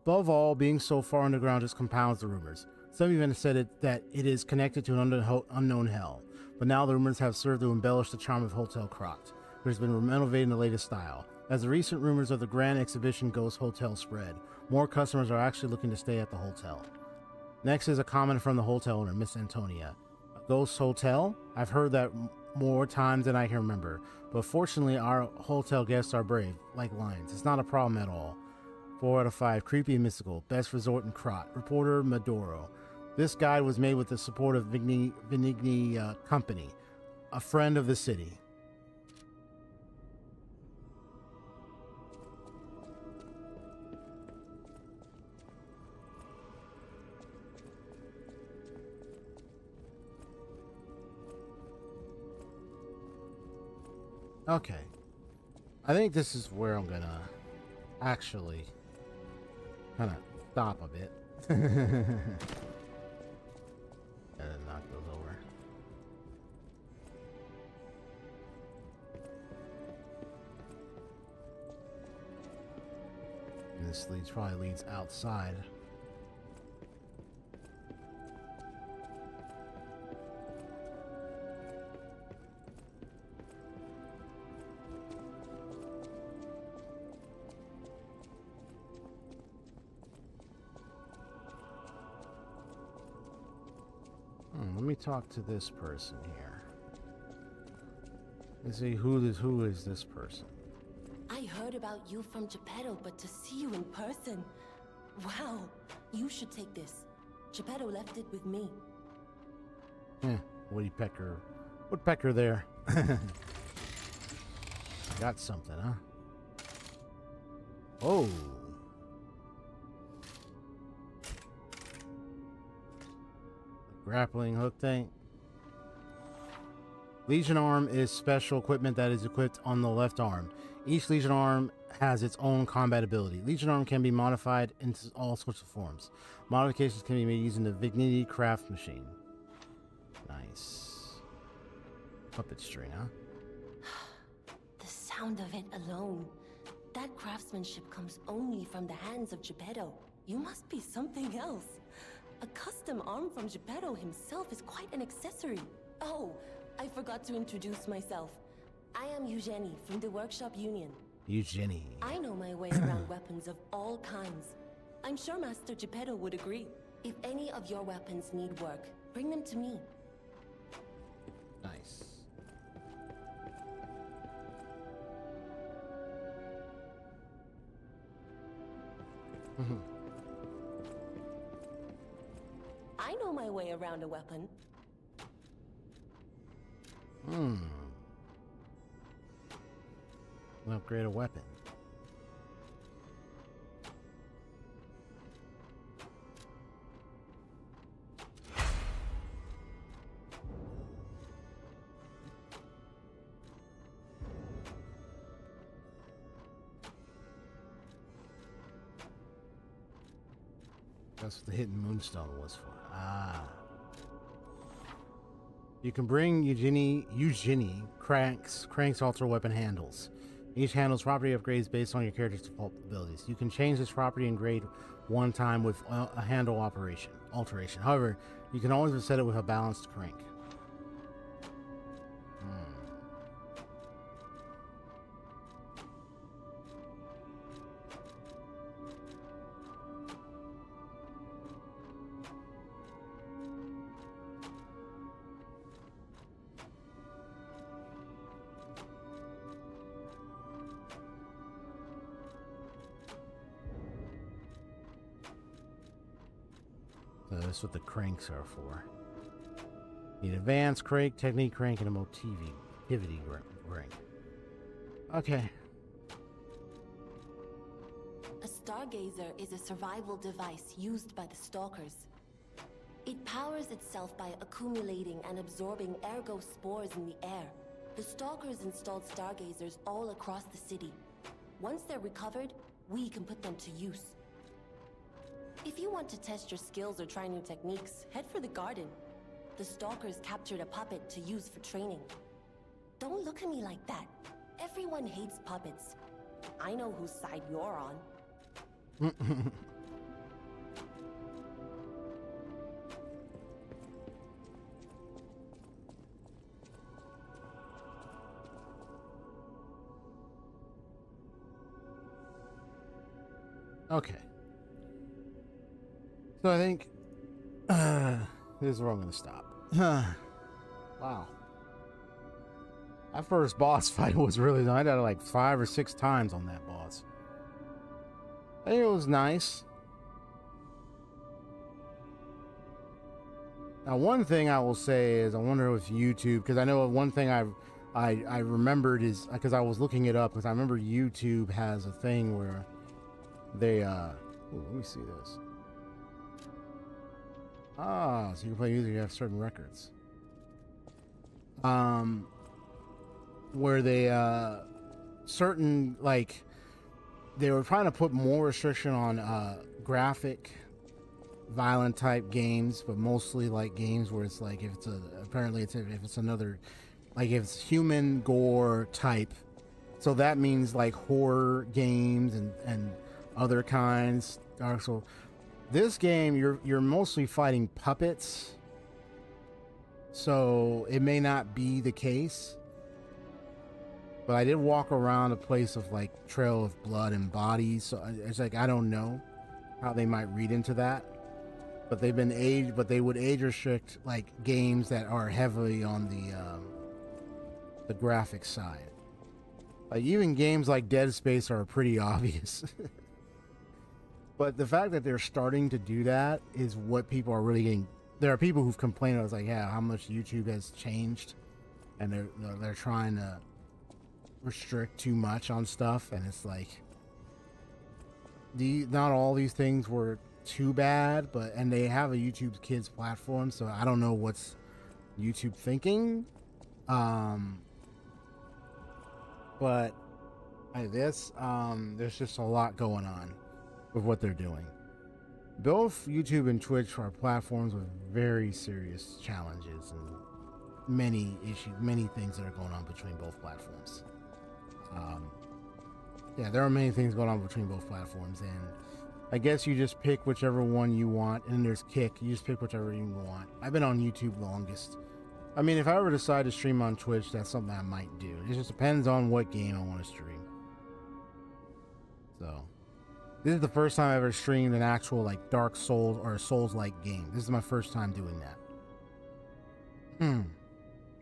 Above all, being so far underground just compounds the rumors. Some even said that it is connected to an unknown hell. But now the rumors have served to embellish the charm of Hotel Krat, which has been renovated in the latest style. As the recent rumors of the Grand Exhibition Ghost Hotel spread, more customers are actually looking to stay at the hotel. Next is a comment from the hotel owner, Miss Antonia. A ghost hotel? I've heard that more times than I can remember, but fortunately our hotel guests are brave, like lions. It's not a problem at all. 4 out of 5, creepy and mystical, best resort in Krat. Reporter Maduro. This guide was made with the support of Benigni Company, a friend of the city. Okay. I think this is where I'm gonna actually kind of stop a bit. And knock those over. And this probably leads outside. me talk to this person here. Let's see who is this person. I heard about you from Geppetto, but to see you in person, wow! You should take this. Geppetto left it with me. Woodpecker there. Got something, huh? Oh. Grappling hook thing. Legion arm is special equipment that is equipped on the left arm. Each Legion arm has its own combat ability. Legion arm can be modified into all sorts of forms. Modifications can be made using the Vignity craft machine. Nice. Puppet string, huh? The sound of it alone. That craftsmanship comes only from the hands of Geppetto. You must be something else. A custom arm from Geppetto himself is quite an accessory. Oh, I forgot to introduce myself. I am Eugenie from the Workshop Union. Eugenie. I know my way around weapons of all kinds. I'm sure Master Geppetto would agree. If any of your weapons need work, bring them to me. Nice. I know my way around a weapon. Upgrade a weapon. That's what the hidden moonstone was for. Ah. You can bring Eugenie cranks alter weapon handles. Each handle's property upgrades based on your character's default abilities. You can change this property and grade one time with a handle alteration. However, you can always reset it with a balanced crank. So that's what the cranks are for. Need advanced crank, technique crank, and a motivity crank. Okay. A stargazer is a survival device used by the stalkers. It powers itself by accumulating and absorbing ergo spores in the air. The stalkers installed stargazers all across the city. Once they're recovered, we can put them to use. If you want to test your skills or try new techniques, head for the garden. The stalkers captured a puppet to use for training. Don't look at me like that. Everyone hates puppets. I know whose side you're on. Okay. So I think this is where I'm going to stop. Wow. That first boss fight was really... I died like 5 or 6 times on that boss. I think it was nice. Now, one thing I will say is I wonder if YouTube... Because I know one thing I remembered is... Because I was looking it up. Because I remember YouTube has a thing where they... Ooh, let me see this. Ah, so you can play music, you have certain records. Where they, certain, like, they were trying to put more restriction on, graphic, violent type games, but mostly, like, games where it's like, if it's another, like, if it's human gore type. So that means, like, horror games and other kinds. Dark Souls. This game, you're mostly fighting puppets, so it may not be the case. But I did walk around a place of like trail of blood and bodies, so it's like I don't know how they might read into that. but they've been but they would age restrict like games that are heavily on the graphics side. Like even games like Dead Space are pretty obvious. But the fact that they're starting to do that is what people are really getting. There are people who've complained. I was like, yeah, how much YouTube has changed, and they're trying to restrict too much on stuff, and it's like, not all these things were too bad, and they have a YouTube Kids platform, so I don't know what's YouTube thinking. But there's just a lot going on with what they're doing. Both YouTube and Twitch are platforms with very serious challenges and many issues, many things that are going on between both platforms. Yeah, there are many things going on between both platforms, and I guess you just pick whichever one you want. And then there's Kick. You just pick whichever you want. I've been on YouTube longest. I mean, if I ever decide to stream on Twitch, that's something I might do. It just depends on what game I want to stream. So, this is the first time I ever streamed an actual like Dark Souls or a Souls-like game. This is my first time doing that.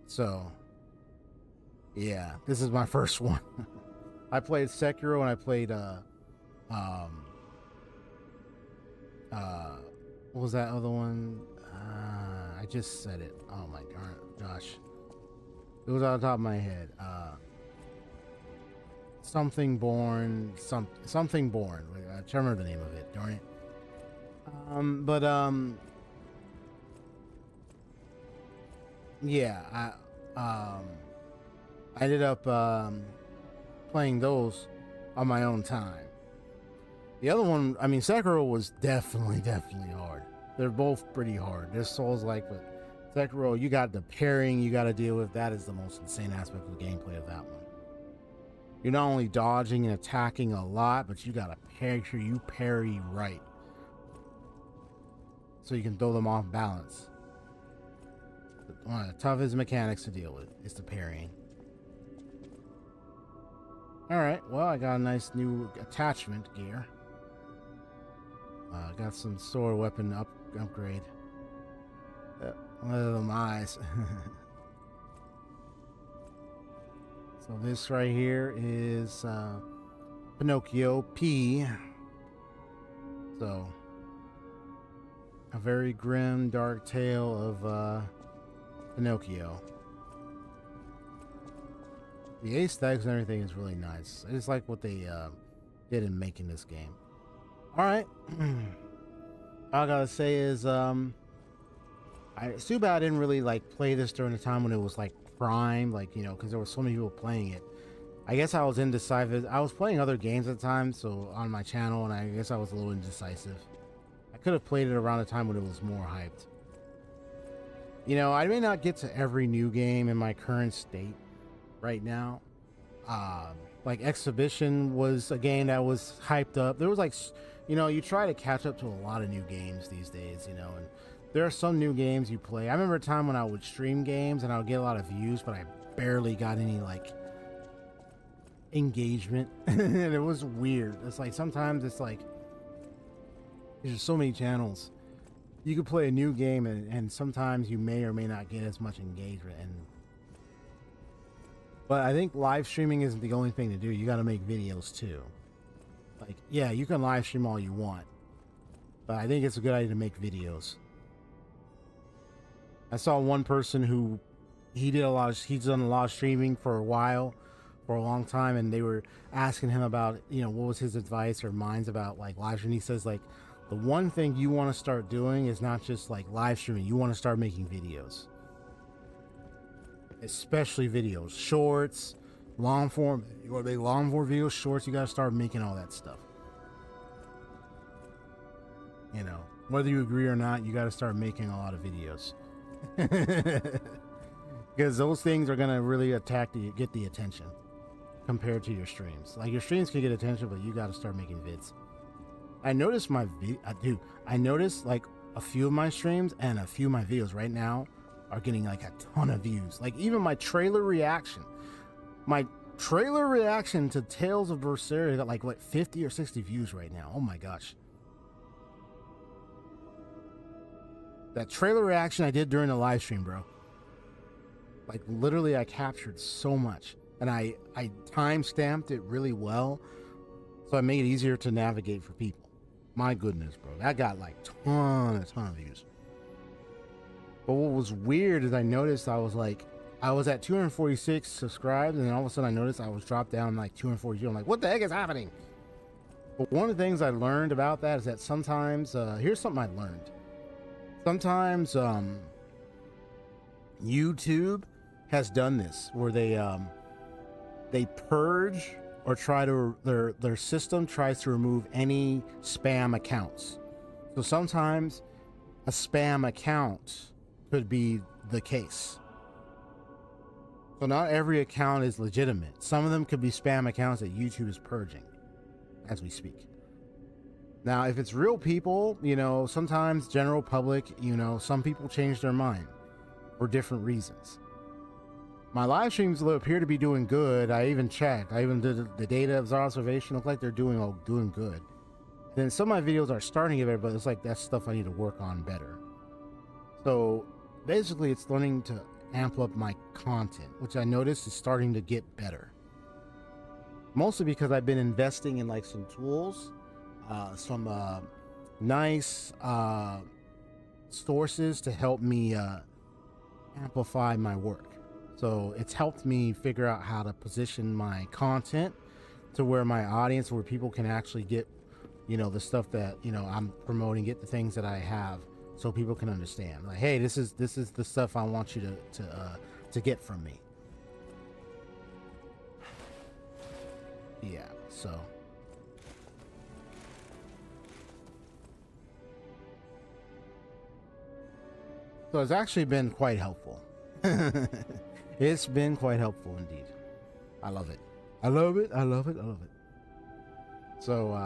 So, yeah, this is my first one. I played Sekiro and I played what was that other one? I just said it. Oh my gosh. It was on top of my head. Something Born. Something Born. I can't remember the name of it. Darn it. Yeah. I ended up playing those on my own time. The other one, I mean, Sekiro was definitely hard. They're both pretty hard. They're Souls-like, but Sekiro, you got the parrying you got to deal with. That is the most insane aspect of the gameplay of that one. You're not only dodging and attacking a lot, but you got to make sure you parry right, so you can throw them off balance. One of the toughest mechanics to deal with is the parrying. Alright, well, I got a nice new attachment gear. Got some sword weapon upgrade. One of them eyes. So this right here is Pinocchio P. So a very grim, dark tale of Pinocchio. The aesthetics and everything is really nice. I just like what they did in making this game. Alright. All I gotta say is it's too bad I didn't really like play this during the time when it was like prime, like, you know, because there were so many people playing it. I guess I was indecisive. I was playing other games at the time, so on my channel, and I guess I was a little indecisive. I could have played it around the time when it was more hyped. You know, I may not get to every new game in my current state right now. Like Exhibition was a game that was hyped up. There was like, you know, you try to catch up to a lot of new games these days, you know, and there are some new games you play. I remember a time when I would stream games and I would get a lot of views, but I barely got any like engagement. And it was weird. It's like sometimes it's like there's so many channels. You could play a new game and sometimes you may or may not get as much engagement. But I think live streaming isn't the only thing to do. You got to make videos too. Like, yeah, you can live stream all you want, but I think it's a good idea to make videos. I saw one person who he's done a lot of streaming for a long time, and they were asking him about, you know, what was his advice or minds about like live streaming. He says like, the one thing you want to start doing is not just like live streaming. You want to start making videos, especially videos, shorts, long form. You want to make long form videos, shorts. You got to start making all that stuff. You know, whether you agree or not, you got to start making a lot of videos. Because those things are gonna really get the attention compared to your streams. Like your streams can get attention, but you got to start making vids. I noticed I noticed like a few of my streams and a few of my videos right now are getting like a ton of views. Like even my trailer reaction to Tales of Berseria got like what 50 or 60 views right now. Oh my gosh. That trailer reaction I did during the live stream, bro. Like, literally, I captured so much. And I time-stamped it really well. So I made it easier to navigate for people. My goodness, bro. That got, like, a ton of views. But what was weird is I noticed I was at 246 subscribed, and then all of a sudden I noticed I was dropped down like 242. I'm like, what the heck is happening? But one of the things I learned about that is that sometimes, here's something I learned. Sometimes YouTube has done this where they purge or try to their system tries to remove any spam accounts. So sometimes a spam account could be the case. So not every account is legitimate. Some of them could be spam accounts that YouTube is purging as we speak. Now, if it's real people, you know, sometimes general public, you know, some people change their mind for different reasons. My live streams appear to be doing good. I even checked. I even did the data observation. Look like they're doing good. Then some of my videos are starting to get better, but it's like that's stuff I need to work on better. So basically, it's learning to amp up my content, which I noticed is starting to get better. Mostly because I've been investing in like some tools, some nice sources to help me amplify my work. So it's helped me figure out how to position my content to where my audience, where people can actually get, you know, the stuff that, you know, I'm promoting, get the things that I have, so people can understand. Like, hey, this is the stuff I want you to get from me. Yeah, so it's actually been quite helpful. It's been quite helpful indeed. I love it. I love it. I love it. I love it. So,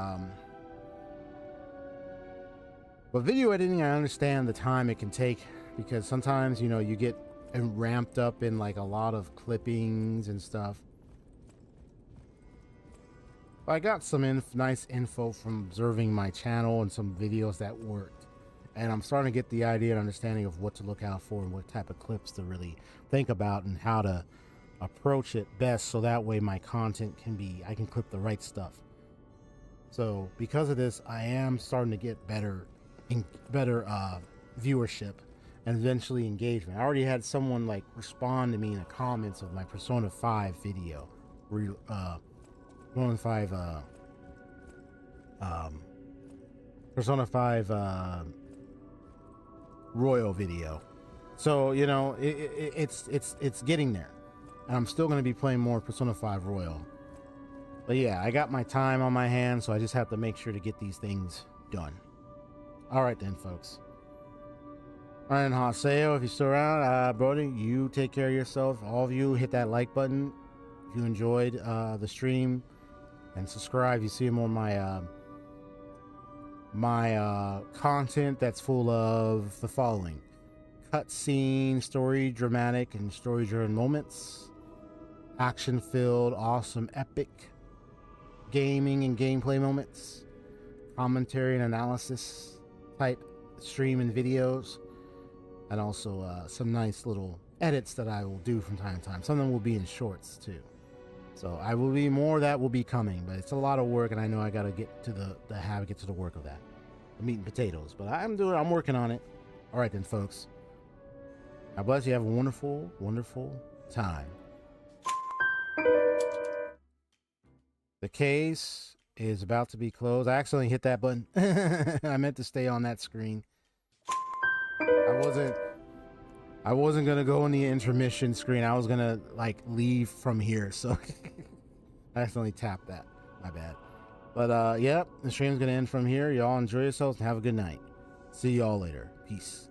but video editing, I understand the time it can take, because sometimes, you know, you get ramped up in like a lot of clippings and stuff. I got some nice info from observing my channel and some videos that worked. And I'm starting to get the idea and understanding of what to look out for and what type of clips to really think about and how to approach it best, so that way my content can be, I can clip the right stuff. So because of this, I am starting to get better viewership and eventually engagement. I already had someone like respond to me in the comments of my Persona 5 video. Persona 5 Royal video. So, you know, it's getting there. And I'm still going to be playing more Persona 5 Royal. But yeah, I got my time on my hands, so I just have to make sure to get these things done. All right then, folks. All right, and Haseo, if you're still around, Brody, you take care of yourself. All of you, hit that like button if you enjoyed the stream, and subscribe. You see more of my content that's full of the following: cutscene, story, dramatic, and story-driven moments, action-filled, awesome, epic gaming and gameplay moments, commentary and analysis type stream and videos, and also some nice little edits that I will do from time to time. Some of them will be in shorts too. So I will be more, that will be coming, but it's a lot of work, and I know I got to get to the work of that, the meat and potatoes. But I'm working on it. All right then, folks. God bless you. Have a wonderful, wonderful time. The case is about to be closed. I accidentally hit that button. I meant to stay on that screen. I wasn't gonna go in the intermission screen. I was gonna like leave from here, so I accidentally tapped that. My bad. But yeah, the stream's gonna end from here. Y'all enjoy yourselves and have a good night. See y'all later. Peace.